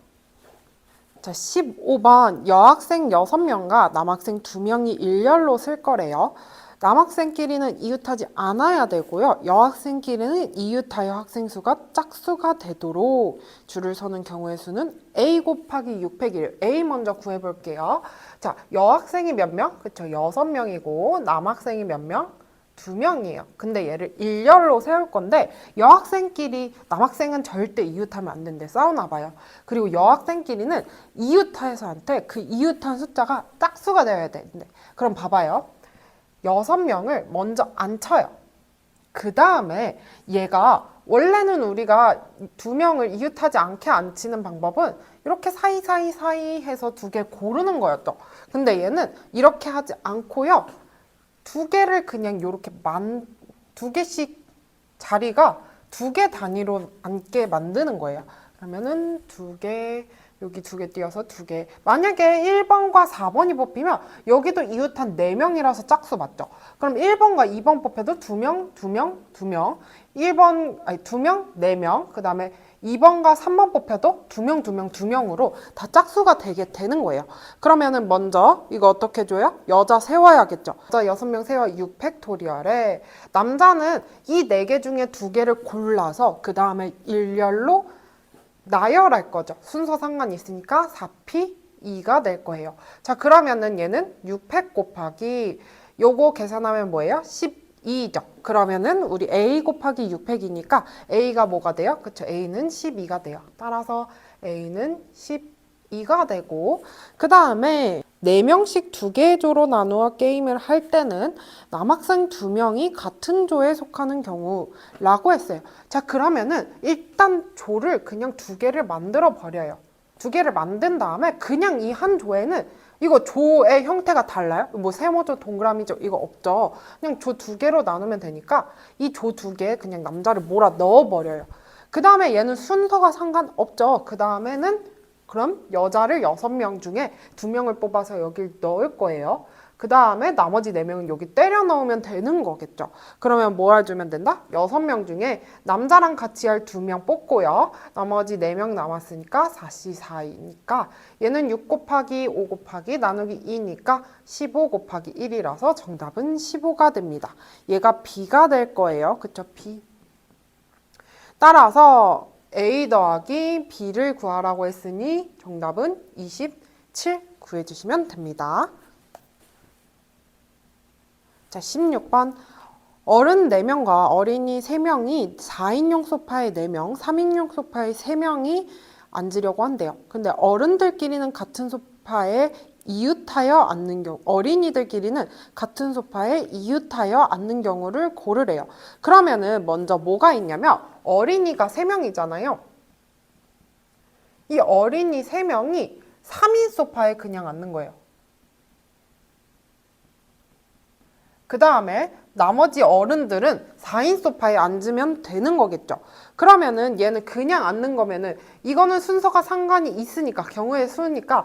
자, 15번 여학생 6명과 남학생 2명이 일렬로 쓸 거래요. 남학생끼리는 이웃하지 않아야 되고요. 여학생끼리는 이웃하여 학생 수가 짝수가 되도록 줄을 서는 경우의 수는 A 곱하기 6팩1. A 먼저 구해볼게요. 자, 여학생이 몇 명? 그쵸, 6명이고 남학생이 몇 명? 2명이에요. 근데 얘를 일렬로 세울 건데 여학생끼리 남학생은 절대 이웃하면 안 된대. 싸우나 봐요. 그리고 여학생끼리는 이웃하에서한테 그 이웃한 숫자가 짝수가 되어야 되는데 그럼 봐봐요. 6명을 먼저 안 쳐요. 그 다음에 얘가 원래는 우리가 2명을 이웃하지 않게 안 치는 방법은 이렇게 사이사이 해서 2개 고르는 거였죠. 근데 얘는 이렇게 하지 않고요. 2개를 그냥 이렇게 2개씩 자리가 2개 단위로 앉게 만드는 거예요. 그러면은 2개 여기 2개 띄어서 2개. 만약에 1번과 4번이 뽑히면 여기도 이웃한 4명이라서 짝수 맞죠? 그럼 1번과 2번 뽑혀도 2명, 2명, 2명. 1번, 아니 2명, 4명. 그 다음에 2번과 3번 뽑혀도 2명, 2명, 2명으로 다 짝수가 되는 거예요. 그러면은 먼저 이거 어떻게 줘요? 여자 세워야겠죠. 여자 6명 세워 6팩토리얼에 남자는 이 4개 중에 2개를 골라서 그 다음에 일렬로 나열할 거죠. 순서 상관이 있으니까 4P 2가 될 거예요. 자, 그러면은 얘는 6팩 곱하기 요거 계산하면 뭐예요? 12죠. 그러면은 우리 A 곱하기 6팩이니까 A가 뭐가 돼요? 그쵸? A는 12가 돼요. 따라서 A는 12가 되고 그 다음에 4명씩 2개 조로 나누어 게임을 할 때는 남학생 2명이 같은 조에 속하는 경우라고 했어요. 자, 그러면은 일단 조를 그냥 2개를 만들어 버려요. 2개를 만든 다음에 그냥 이 한 조에는 이거 조의 형태가 달라요? 뭐 세모조, 동그라미조 이거 없죠. 그냥 조 2개로 나누면 되니까 이 조 2개에 그냥 남자를 몰아 넣어 버려요. 그 다음에 얘는 순서가 상관없죠. 그 다음에는 그럼 여자를 6명 중에 2명을 뽑아서 여길 넣을 거예요. 그 다음에 나머지 4명은 여기 때려 넣으면 되는 거겠죠. 그러면 뭐 해주면 된다? 6명 중에 남자랑 같이 할 2명 뽑고요. 나머지 4명 남았으니까 4C4이니까 얘는 6 곱하기 5 곱하기 나누기 2니까 15 곱하기 1이라서 정답은 15가 됩니다. 얘가 B가 될 거예요. 그쵸? B. 따라서 A 더하기 B를 구하라고 했으니 정답은 27 구해주시면 됩니다. 자, 16번. 어른 4명과 어린이 3명이 4인용 소파에 4명, 3인용 소파에 3명이 앉으려고 한대요. 근데 어른들끼리는 같은 소파에 이웃하여 앉는 경우, 어린이들끼리는 같은 소파에 이웃하여 앉는 경우를 고르래요. 그러면은 먼저 뭐가 있냐면 어린이가 3명이잖아요. 이 어린이 3명이 3인 소파에 그냥 앉는 거예요. 그 다음에 나머지 어른들은 4인 소파에 앉으면 되는 거겠죠. 그러면은 얘는 그냥 앉는 거면은 이거는 순서가 상관이 있으니까 경우의 수니까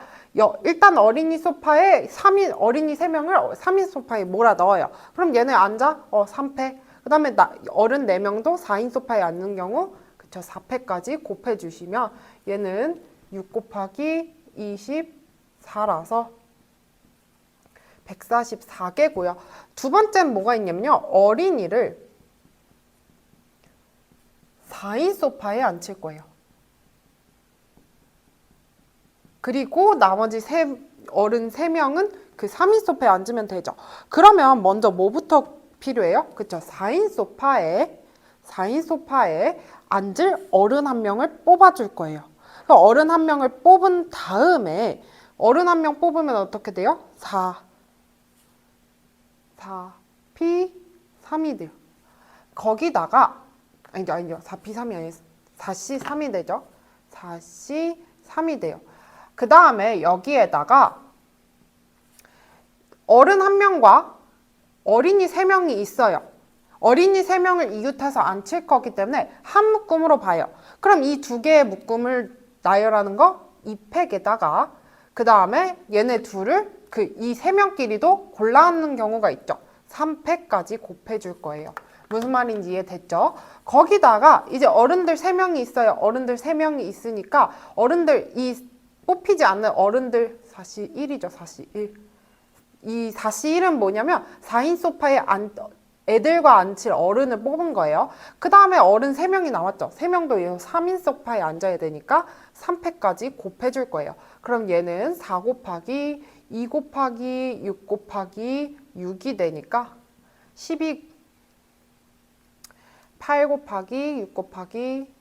일단 어린이 소파에 어린이 3명을 3인 소파에 몰아 넣어요. 그럼 얘네 앉아? 3패. 그 다음에 어른 4명도 4인 소파에 앉는 경우 그쵸 4패까지 곱해 주시면 얘는 6 곱하기 24라서 144개고요. 두 번째는 뭐가 있냐면요. 어린이를 4인 소파에 앉힐 거예요. 그리고 나머지 어른 3명은 그 3인 소파에 앉으면 되죠. 그러면 먼저 뭐부터 필요해요? 그쵸? 4인 소파에 앉을 어른 1명을 뽑아줄 거예요. 어른 1명을 뽑은 다음에 어른 1명 뽑으면 어떻게 돼요? 4P 3이 돼요. 거기다가 아니죠. 4P 3이 아니에요. 4C 3이 되죠. 4C 3이 돼요. 그 다음에 여기에다가 어른 1명과 어린이 3명이 있어요. 어린이 3명을 이웃해서 앉힐 거기 때문에 한 묶음으로 봐요. 그럼 이 2개의 묶음을 나열하는 거 2팩에다가 그 다음에 얘네 둘을 이 3명끼리도 골라 앉는 경우가 있죠. 3팩까지 곱해줄 거예요. 무슨 말인지 이해됐죠? 거기다가 이제 어른들 3명이 있어요. 어른들 3명이 있으니까 어른들 뽑히지 않는 어른들 4C1이죠. 4C1. 이 4C1은 뭐냐면 4인 소파에 애들과 앉힐 어른을 뽑은 거예요. 그 다음에 어른 3명이 남았죠. 3명도 3인 소파에 앉아야 되니까 3패까지 곱해줄 거예요. 그럼 얘는 4 곱하기 2 곱하기 6 곱하기 6이 되니까 8 곱하기 6 곱하기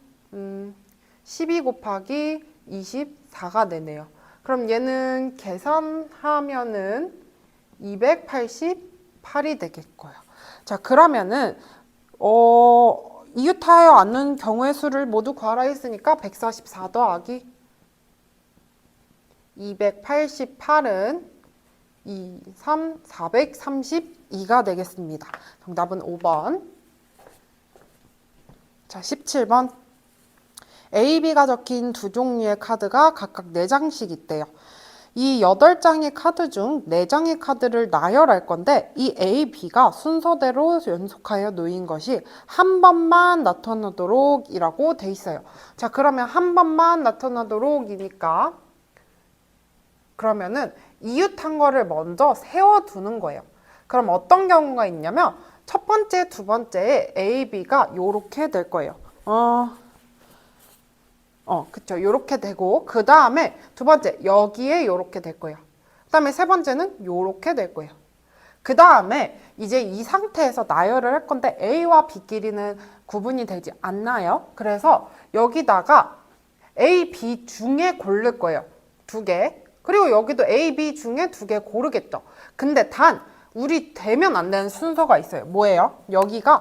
12 곱하기 24가 되네요. 그럼 얘는 계산하면은 288이 되겠고요. 자, 그러면은 이웃하여 앉는 경우의 수를 모두 구하라 했으니까 144 더하기 288은 432가 되겠습니다. 정답은 5번. 자, 17번. A, B가 적힌 두 종류의 카드가 각각 4장씩 있대요. 이 8장의 카드 중 4장의 카드를 나열할 건데 이 A, B가 순서대로 연속하여 놓인 것이 한 번만 나타나도록 이라고 돼 있어요. 자, 그러면 한 번만 나타나도록 이니까 그러면은 이웃한 거를 먼저 세워두는 거예요. 그럼 어떤 경우가 있냐면 첫 번째, 두 번째에 A, B가 요렇게 될 거예요. 그쵸. 요렇게 되고, 그 다음에 두 번째, 여기에 요렇게 될 거예요. 그 다음에 세 번째는 요렇게 될 거예요. 그 다음에 이제 이 상태에서 나열을 할 건데 A와 B끼리는 구분이 되지 않나요? 그래서 여기다가 A, B 중에 고를 거예요. 2개. 그리고 여기도 A, B 중에 2개 고르겠죠. 근데 단, 우리 되면 안 되는 순서가 있어요. 뭐예요? 여기가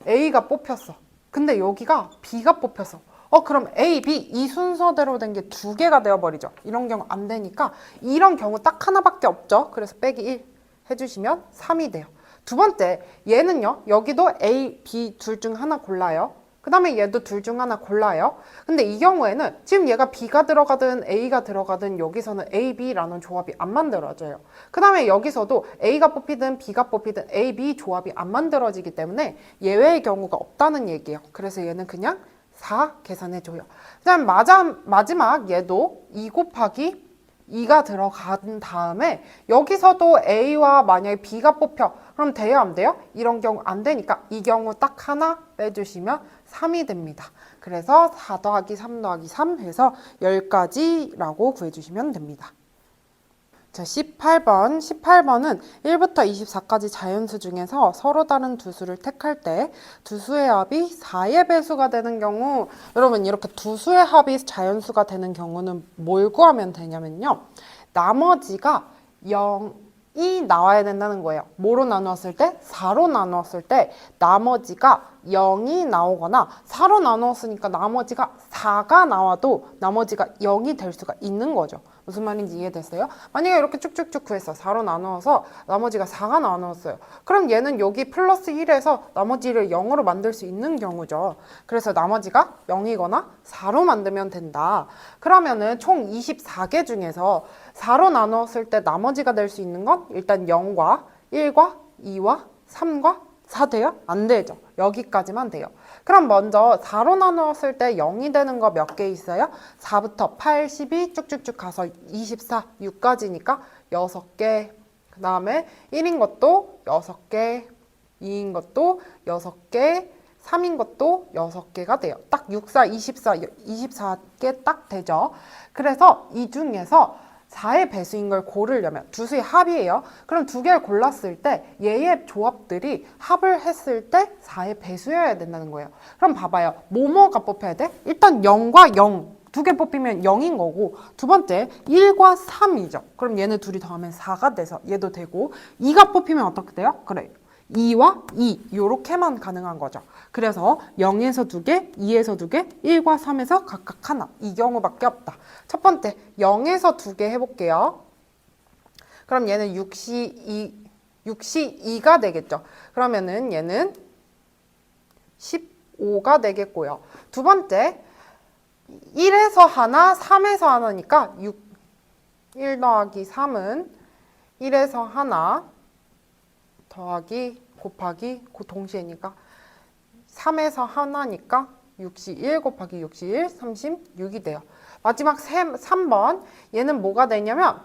A가 뽑혔어. 근데 여기가 B가 뽑혔어. 그럼 A, B 이 순서대로 된 게 2개가 되어버리죠. 이런 경우 안 되니까 이런 경우 딱 하나밖에 없죠. 그래서 빼기 1 해주시면 3이 돼요. 두 번째, 얘는요. 여기도 A, B 둘 중 하나 골라요. 그 다음에 얘도 둘 중 하나 골라요. 근데 이 경우에는 지금 얘가 B가 들어가든 A가 들어가든 여기서는 A, B라는 조합이 안 만들어져요. 그 다음에 여기서도 A가 뽑히든 B가 뽑히든 A, B 조합이 안 만들어지기 때문에 예외의 경우가 없다는 얘기예요. 그래서 얘는 그냥 4 계산해줘요. 그 다음 마지막 얘도 2 곱하기 2가 들어간 다음에 여기서도 A와 만약에 B가 뽑혀. 그럼 돼요? 안 돼요? 이런 경우 안 되니까 이 경우 딱 하나 빼주시면 3이 됩니다. 그래서 4 더하기 3 더하기 3 해서 10가지라고 구해주시면 됩니다. 자, 18번. 18번은 1부터 24까지 자연수 중에서 서로 다른 두 수를 택할 때 두 수의 합이 4의 배수가 되는 경우, 여러분 이렇게 두 수의 합이 자연수가 되는 경우는 뭘 구하면 되냐면요. 나머지가 0이 나와야 된다는 거예요. 뭐로 나누었을 때? 4로 나누었을 때 나머지가 0이 나오거나 4로 나누었으니까 나머지가 4가 나와도 나머지가 0이 될 수가 있는 거죠. 무슨 말인지 이해됐어요? 만약에 이렇게 쭉쭉쭉 구했어. 4로 나누어서 나머지가 4가 나누었어요. 그럼 얘는 여기 플러스 1에서 나머지를 0으로 만들 수 있는 경우죠. 그래서 나머지가 0이거나 4로 만들면 된다. 그러면은 총 24개 중에서 4로 나누었을 때 나머지가 될 수 있는 건 일단 0과 1과 2와 3과 4 돼요? 안 되죠. 여기까지만 돼요. 그럼 먼저 4로 나누었을 때 0이 되는 거 몇 개 있어요? 4부터 8, 12 쭉쭉쭉 가서 24, 6까지니까 6개. 그 다음에 1인 것도 6개, 2인 것도 6개, 3인 것도 6개가 돼요. 딱 6, 4, 24, 24개 딱 되죠. 그래서 이 중에서 4의 배수인 걸 고르려면 두 수의 합이에요. 그럼 두 개를 골랐을 때 얘의 조합들이 합을 했을 때 4의 배수여야 된다는 거예요. 그럼 봐봐요. 뭐뭐가 뽑혀야 돼? 일단 0과 0. 두 개 뽑히면 0인 거고 두 번째 1과 3이죠. 그럼 얘네 둘이 더하면 4가 돼서 얘도 되고 2가 뽑히면 어떻게 돼요? 그래. 2와 2 요렇게만 가능한 거죠. 그래서 0에서 2개, 2에서 2개, 1과 3에서 각각 하나. 이 경우밖에 없다. 첫 번째 0에서 2개 해볼게요. 그럼 얘는 6시 2가 되겠죠. 그러면은 얘는 15가 되겠고요. 두 번째 1에서 하나, 3에서 하나니까 1 더하기 3은 1에서 하나 더하기 곱하기 그 동시에니까 3에서 하나니까 61 곱하기 61 36이 돼요. 마지막 3번 얘는 뭐가 되냐면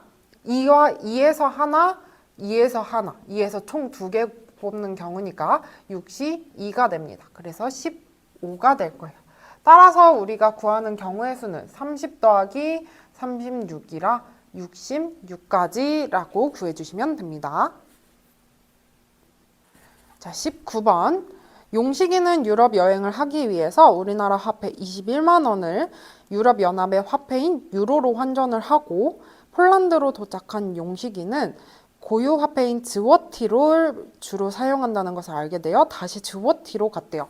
2에서 하나 2에서 하나 2에서 총 2개 뽑는 경우니까 62가 됩니다. 그래서 15가 될 거예요. 따라서 우리가 구하는 경우의 수는 30 더하기 36이라 66가지라고 구해주시면 됩니다. 자, 19번. 용식이는 유럽 여행을 하기 위해서 우리나라 화폐 21만 원을 유럽연합의 화폐인 유로로 환전을 하고 폴란드로 도착한 용식이는 고유 화폐인 즈워티를 주로 사용한다는 것을 알게 되어 다시 즈워티로 갔대요.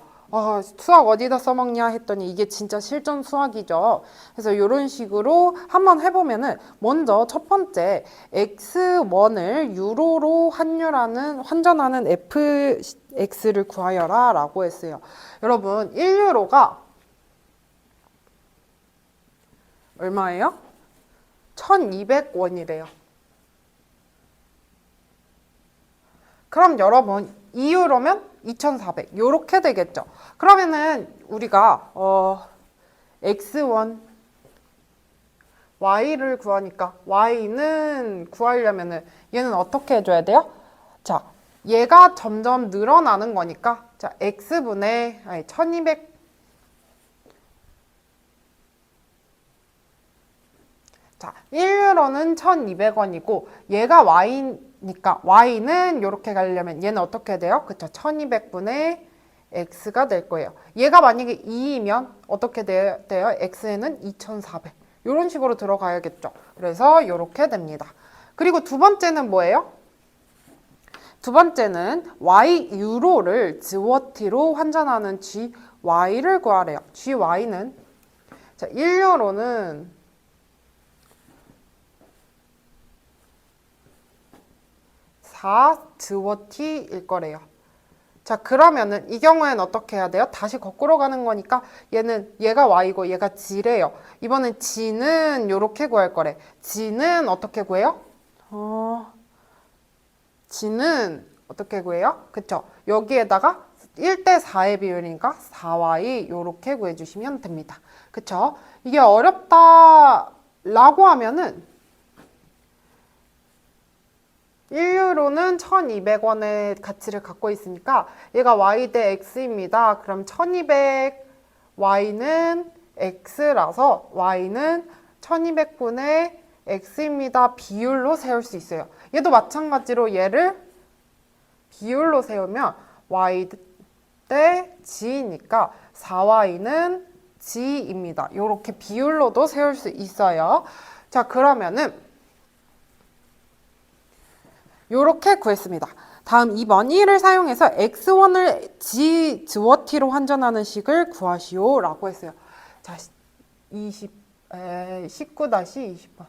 수학 어디다 써먹냐 했더니 이게 진짜 실전 수학이죠. 그래서 이런 식으로 한번 해보면은 먼저 첫 번째 X1을 유로로 환전하는 FX를 구하여라 라고 했어요. 여러분 1유로가 얼마예요? 1200원이래요. 그럼 여러분 2유로면 2400 요렇게 되겠죠. 그러면은 우리가 x1 y를 구하니까 y는 구하려면은 얘는 어떻게 해줘야 돼요? 자, 얘가 점점 늘어나는 거니까 자 x분의 1200 자, 1유로는 1200원이고 얘가 y니까 y는 이렇게 가려면 얘는 어떻게 돼요? 그쵸? 1200분의 x가 될 거예요. 얘가 만약에 2이면 어떻게 돼요? x에는 2400 이런 식으로 들어가야겠죠. 그래서 이렇게 됩니다. 그리고 두 번째는 뭐예요? 두 번째는 y 유로를 złot로 환전하는 gy를 구하래요. gy는 자, 1유로는 4złot일 거래요. 자, 그러면은 이 경우에는 어떻게 해야 돼요? 다시 거꾸로 가는 거니까 얘가 y고 얘가 g래요. 이번엔 g는 요렇게 구할 거래. g는 어떻게 구해요? g는 어떻게 구해요? 그쵸? 여기에다가 1대4의 비율이니까 4y 요렇게 구해주시면 됩니다. 그쵸? 이게 어렵다라고 하면은 1유로는 1200원의 가치를 갖고 있으니까 얘가 y 대 x입니다. 그럼 1200y는 x라서 y는 1200분의 x입니다. 비율로 세울 수 있어요. 얘도 마찬가지로 얘를 비율로 세우면 y 대 g니까 4y는 g입니다. 이렇게 비율로도 세울 수 있어요. 자, 그러면은 요렇게 구했습니다. 다음 2번 1을 사용해서 x1을 złot로 환전하는 식을 구하시오 라고 했어요. 자, 19-20번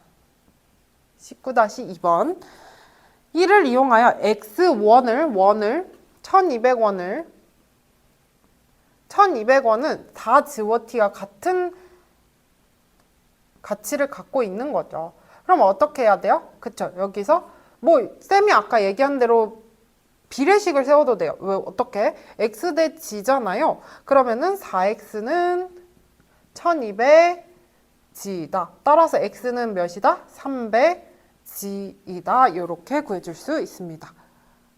19-2번 1을 이용하여 x1을 1200원은 다 złot와 같은 가치를 갖고 있는 거죠. 그럼 어떻게 해야 돼요? 그쵸? 여기서 쌤이 아까 얘기한 대로 비례식을 세워도 돼요. 왜, 어떻게? x 대 g잖아요. 그러면은 4x는 1200g이다. 따라서 x는 몇이다? 300g이다. 이렇게 구해줄 수 있습니다.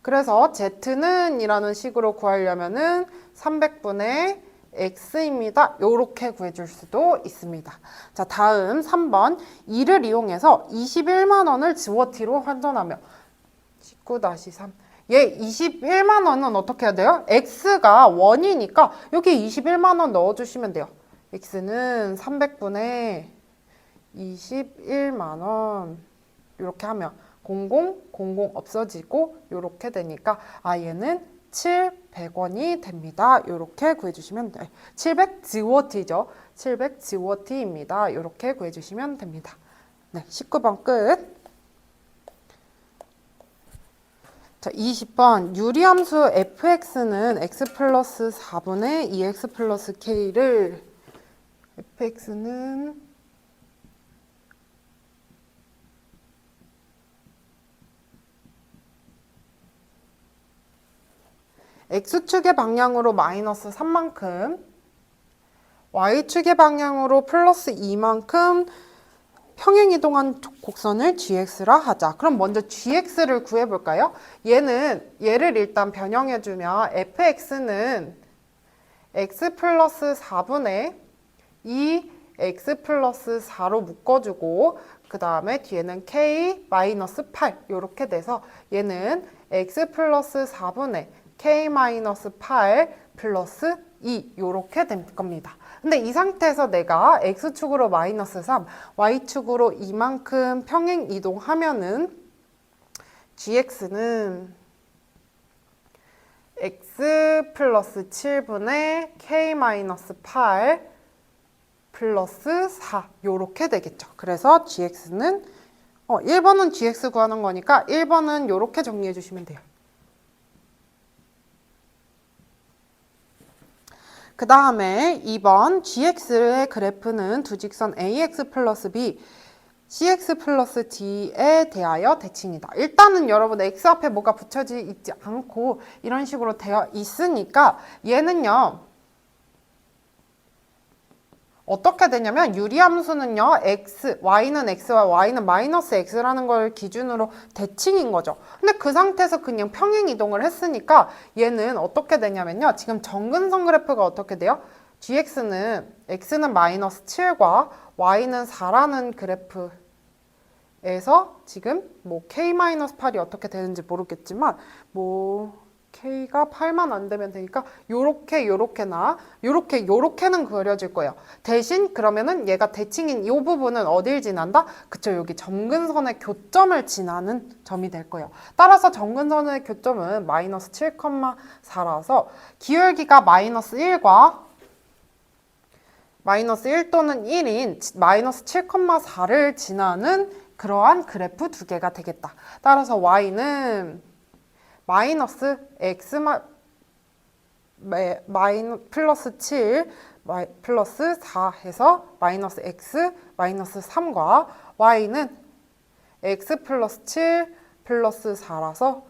그래서 z는 이라는 식으로 구하려면은 300분의 x입니다. 이렇게 구해줄 수도 있습니다. 자, 다음 3번 2를 이용해서 21만 원을 złot로 환전하며 19-3 얘 21만 원은 어떻게 해야 돼요? x가 1이니까 여기 21만 원 넣어주시면 돼요. x는 300분의 21만 원 이렇게 하면 00, 00 없어지고 이렇게 되니까 얘는 700원이 됩니다. 이렇게 구해주시면 돼요. 700złot죠. 700złot입니다. 이렇게 구해주시면 됩니다. 네, 19번 끝. 자, 20번 유리함수 fx는 x 플러스 4분의 2x 플러스 k를 fx는 x축의 방향으로 마이너스 3만큼 y축의 방향으로 플러스 2만큼 평행이동한 곡선을 gx라 하자. 그럼 먼저 gx를 구해볼까요? 얘를 일단 변형해주면 fx는 x 플러스 4분의 2x 플러스 4로 묶어주고 그 다음에 뒤에는 k 마이너스 8 이렇게 돼서 얘는 x 플러스 4분의 k 마이너스 8 플러스 2 이렇게 될 겁니다. 근데 이 상태에서 내가 x축으로 마이너스 3, y축으로 이만큼 평행 이동하면은 gx는 x 플러스 7분의 k 마이너스 8 플러스 4 이렇게 되겠죠. 그래서 gx는 1번은 gx 구하는 거니까 1번은 이렇게 정리해 주시면 돼요. 그 다음에 2번 gx의 그래프는 두 직선 ax 플러스 b, cx 플러스 d에 대하여 대칭이다. 일단은 여러분 x 앞에 뭐가 붙여져 있지 않고 이런 식으로 되어 있으니까 얘는요. 어떻게 되냐면 유리함수는요. x, y는 x와 y는 마이너스 x라는 걸 기준으로 대칭인 거죠. 근데 그 상태에서 그냥 평행 이동을 했으니까 얘는 어떻게 되냐면요. 지금 정근선 그래프가 어떻게 돼요? gx는 x는 마이너스 7과 y는 4라는 그래프에서 지금 뭐 k-8이 어떻게 되는지 모르겠지만 뭐 K가 8만 안 되면 되니까 요렇게는 그려질 거예요. 대신 그러면은 얘가 대칭인 이 부분은 어딜 지난다? 그쵸, 여기 점근선의 교점을 지나는 점이 될 거예요. 따라서 점근선의 교점은 마이너스 7,4라서 기울기가 마이너스 1과 마이너스 1 또는 1인 마이너스 7,4를 지나는 그러한 그래프 두 개가 되겠다. 따라서 y는 마이너스 x 플러스 7 플러스 4 해서 마이너스 x 마이너스 3과 y는 x 플러스 7 플러스 4라서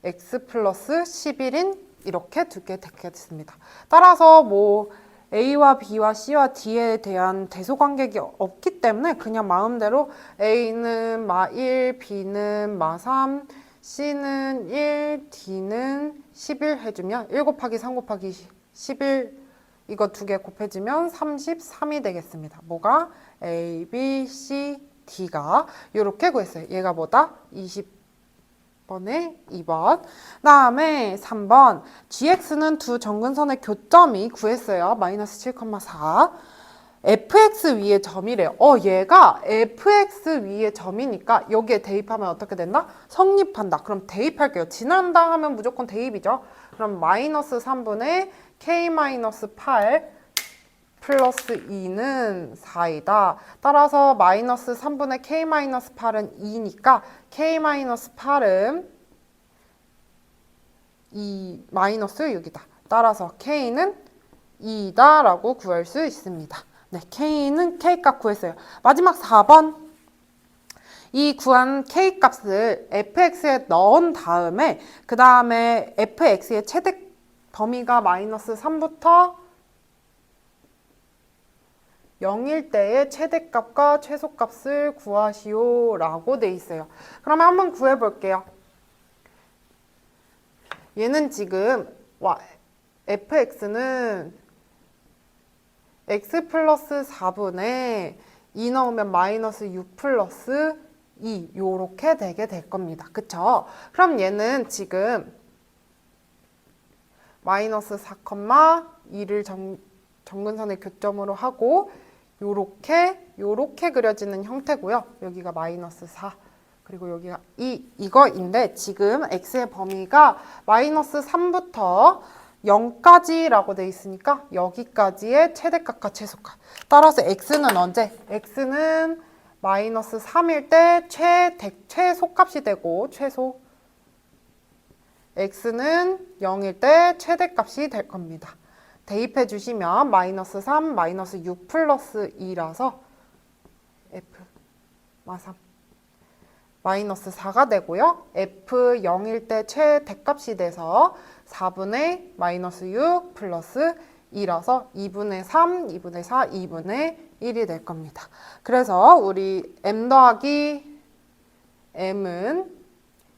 x 플러스 11인 이렇게 두 개 되겠습니다. 따라서 뭐 A와 B와 C와 D에 대한 대소관계가 없기 때문에 그냥 마음대로 A는 마1, B는 마3, C는 1, D는 11 해주면 1 곱하기 3 곱하기 11 이거 두 개 곱해주면 33이 되겠습니다. 뭐가? A, B, C, D가 이렇게 구했어요. 얘가 뭐다? 20번에 2번. 다음에 3번 GX는 두 정근선의 교점이 구했어요. 마이너스 7,4 fx 위의 점이래요. 얘가 fx 위의 점이니까 여기에 대입하면 어떻게 된다? 성립한다. 그럼 대입할게요. 지난다 하면 무조건 대입이죠. 그럼 마이너스 3분의 k-8 플러스 2는 4이다. 따라서 마이너스 3분의 k-8은 2니까 k-8은 2 마이너스 6이다. 따라서 k는 2다 라고 구할 수 있습니다. 네, K는 K값 구했어요. 마지막 4번. 이 구한 K값을 fx에 넣은 다음에 그 다음에 fx의 최대 범위가 마이너스 3부터 0일 때의 최대값과 최소값을 구하시오 라고 돼 있어요. 그러면 한번 구해볼게요. 얘는 지금 fx는 x 플러스 4분의 2 넣으면 마이너스 6 플러스 2 요렇게 되게 될 겁니다. 그쵸? 그럼 얘는 지금 마이너스 4,2를 정근선의 교점으로 하고 요렇게 그려지는 형태고요. 여기가 마이너스 4 그리고 여기가 2 이거인데 지금 x의 범위가 마이너스 3부터 0까지라고 돼 있으니까 여기까지의 최대값과 최소값. 따라서 x는 언제? x는 마이너스 3일 때 최소값이 되고 최소 x는 0일 때 최대값이 될 겁니다. 대입해 주시면 마이너스 3, 마이너스 6 플러스 2라서 f 마3 마이너스 4가 되고요. f 0일 때 최대값이 돼서 4분의 마이너스 6 플러스 2라서 2분의 3, 2분의 4, 2분의 1이 될 겁니다. 그래서 우리 m 더하기 m은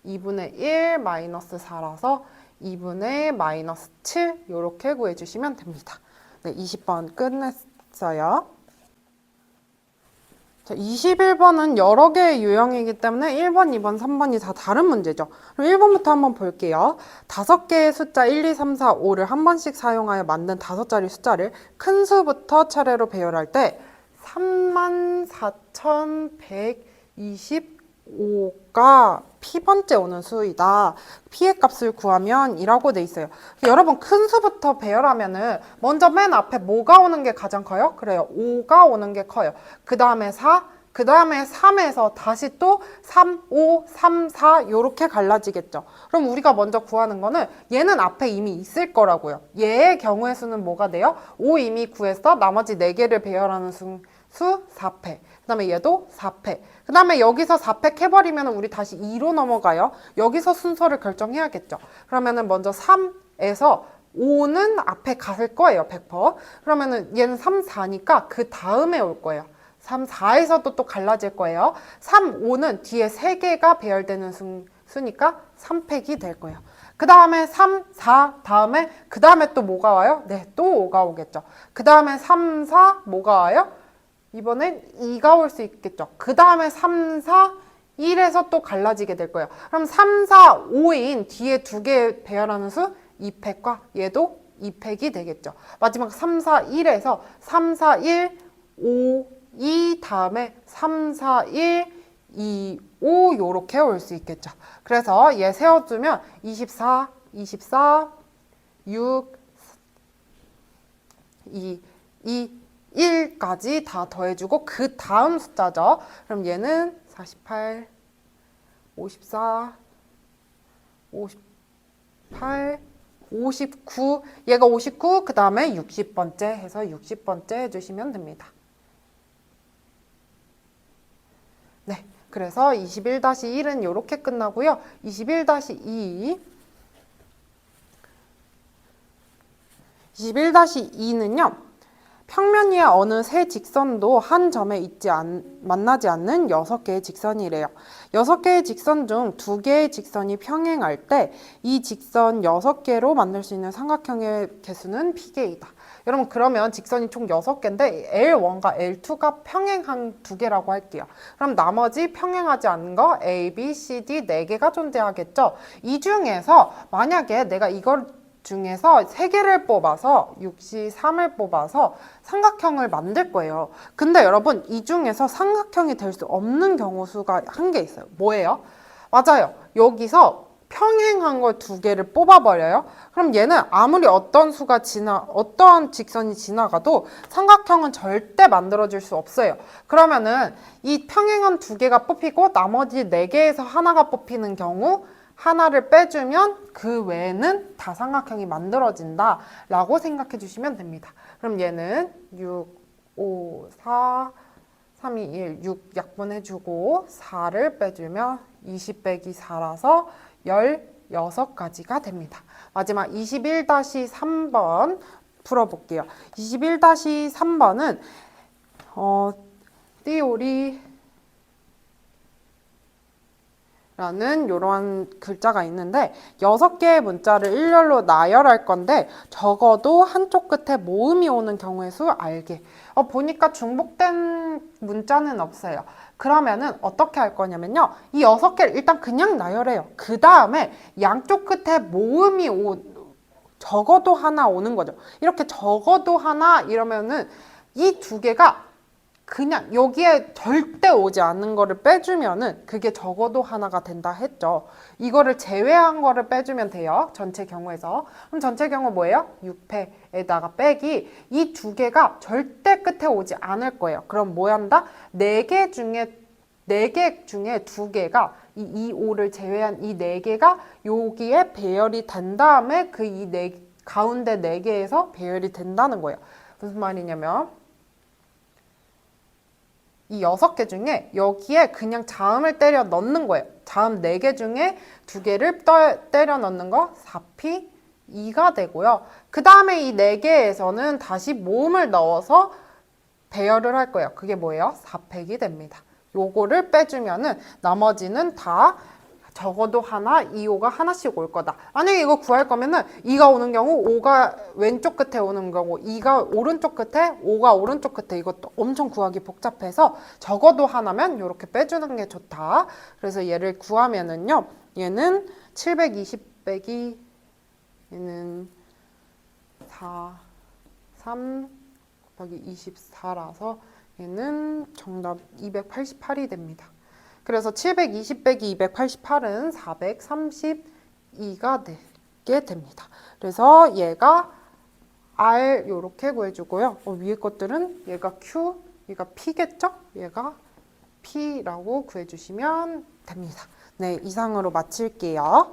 2분의 1 마이너스 4라서 2분의 마이너스 7 이렇게 구해주시면 됩니다. 네, 20번 끝냈어요. 자, 21번은 여러 개의 유형이기 때문에 1번, 2번, 3번이 다 다른 문제죠. 그럼 1번부터 한번 볼게요. 5개의 숫자 1, 2, 3, 4, 5를 한 번씩 사용하여 만든 5자리 숫자를 큰 수부터 차례로 배열할 때 34,125가 P번째 오는 수이다. P의 값을 구하면 이라고 돼 있어요. 여러분 큰 수부터 배열하면은 먼저 맨 앞에 뭐가 오는 게 가장 커요? 그래요. 5가 오는 게 커요. 그 다음에 4, 그 다음에 3에서 다시 또 3, 5, 3, 4 요렇게 갈라지겠죠. 그럼 우리가 먼저 구하는 거는 얘는 앞에 이미 있을 거라고요. 얘의 경우의 수는 뭐가 돼요? 5 이미 구했어. 나머지 4개를 배열하는 수 4패. 그 다음에 얘도 4패. 그 다음에 여기서 4패 해버리면 우리 다시 2로 넘어가요. 여기서 순서를 결정해야겠죠. 그러면은 먼저 3에서 5는 앞에 갔을 거예요. 100%. 그러면은 얘는 3, 4니까 그 다음에 올 거예요. 3, 4에서도 또 갈라질 거예요. 3, 5는 뒤에 3개가 배열되는 수니까 3팩이 될 거예요. 그 다음에 3, 4 다음에 그 다음에 또 뭐가 와요? 네, 또 5가 오겠죠. 그 다음에 3, 4 뭐가 와요? 이번엔 2가 올 수 있겠죠. 그 다음에 3, 4, 1에서 또 갈라지게 될 거예요. 그럼 3, 4, 5인 뒤에 2개 배열하는 수 2팩과 얘도 2팩이 되겠죠. 마지막 3, 4, 1에서 3, 4, 1, 5, 2 다음에 3, 4, 1, 2, 5 요렇게 올 수 있겠죠. 그래서 얘 세워주면 24, 24, 6, 2, 1까지 다 더해주고 그 다음 숫자죠. 그럼 얘는 48, 54, 58, 59, 얘가 59, 그 다음에 60번째 해서 60번째 해주시면 됩니다. 네, 그래서 21-1은 이렇게 끝나고요. 21-2 21-2는요. 평면 위에 어느 세 직선도 한 점에 만나지 않는 6개의 직선이래요. 6개의 직선 중 2개의 직선이 평행할 때 이 직선 6개로 만들 수 있는 삼각형의 개수는 P개이다. 여러분 그러면 직선이 총 6개인데 L1과 L2가 평행한 2개라고 할게요. 그럼 나머지 평행하지 않는 거 A, B, C, D 4개가 존재하겠죠. 이 중에서 만약에 내가 이걸 중에서 3개를 뽑아서 63을 뽑아서 삼각형을 만들 거예요. 근데 여러분 이 중에서 삼각형이 될 수 없는 경우 수가 한 개 있어요. 뭐예요? 맞아요. 여기서 평행한 걸 2개를 뽑아버려요. 그럼 얘는 아무리 어떤 직선이 지나가도 삼각형은 절대 만들어질 수 없어요. 그러면은 이 평행한 2개가 뽑히고 나머지 4개에서 하나가 뽑히는 경우 하나를 빼주면 그 외에는 다 삼각형이 만들어진다 라고 생각해 주시면 됩니다. 그럼 얘는 6, 5, 4, 3, 2, 1, 6 약분해주고 4를 빼주면 20 빼기 4라서 16가지가 됩니다. 마지막 21-3번 풀어볼게요. 21-3번은 띠오리 라는 이러한 글자가 있는데 6개의 문자를 일렬로 나열할 건데 적어도 한쪽 끝에 모음이 오는 경우의 수 알게. 보니까 중복된 문자는 없어요. 그러면은 어떻게 할 거냐면요. 이 6개를 일단 그냥 나열해요. 그 다음에 양쪽 끝에 모음이 적어도 하나 오는 거죠. 이렇게 적어도 하나 이러면은 이 2개가 그냥 여기에 절대 오지 않는 거를 빼주면은 그게 적어도 하나가 된다 했죠. 이거를 제외한 거를 빼주면 돼요. 전체 경우에서. 그럼 전체 경우 뭐예요? 6패에다가 빼기. 이 2개가 절대 끝에 오지 않을 거예요. 그럼 뭐 한다? 4개 중에 2개가 이 5를 제외한 이 4개가 여기에 배열이 된 다음에 그 가운데 4개에서 배열이 된다는 거예요. 무슨 말이냐면 이 6개 중에 여기에 그냥 자음을 때려 넣는 거예요. 자음 4개 중에 2개를 때려 넣는 거 4P 2가 되고요. 그 다음에 이 4개에서는 다시 모음을 넣어서 배열을 할 거예요. 그게 뭐예요? 4팩이 됩니다. 요거를 빼주면은 나머지는 다 적어도 하나, 2호가 하나씩 올 거다. 만약에 이거 구할 거면은 2가 오는 경우 5가 왼쪽 끝에 오는 경우 2가 오른쪽 끝에 5가 오른쪽 끝에 이것도 엄청 구하기 복잡해서 적어도 하나면 이렇게 빼주는 게 좋다. 그래서 얘를 구하면은요. 얘는 720 빼기 얘는 4, 3 곱하기 24라서 얘는 정답 288이 됩니다. 그래서 720 빼기 288은 432가 되게 됩니다. 그래서 얘가 R 요렇게 구해주고요. 위에 것들은 얘가 Q, 얘가 P겠죠? 얘가 p라고 구해주시면 됩니다. 네, 이상으로 마칠게요.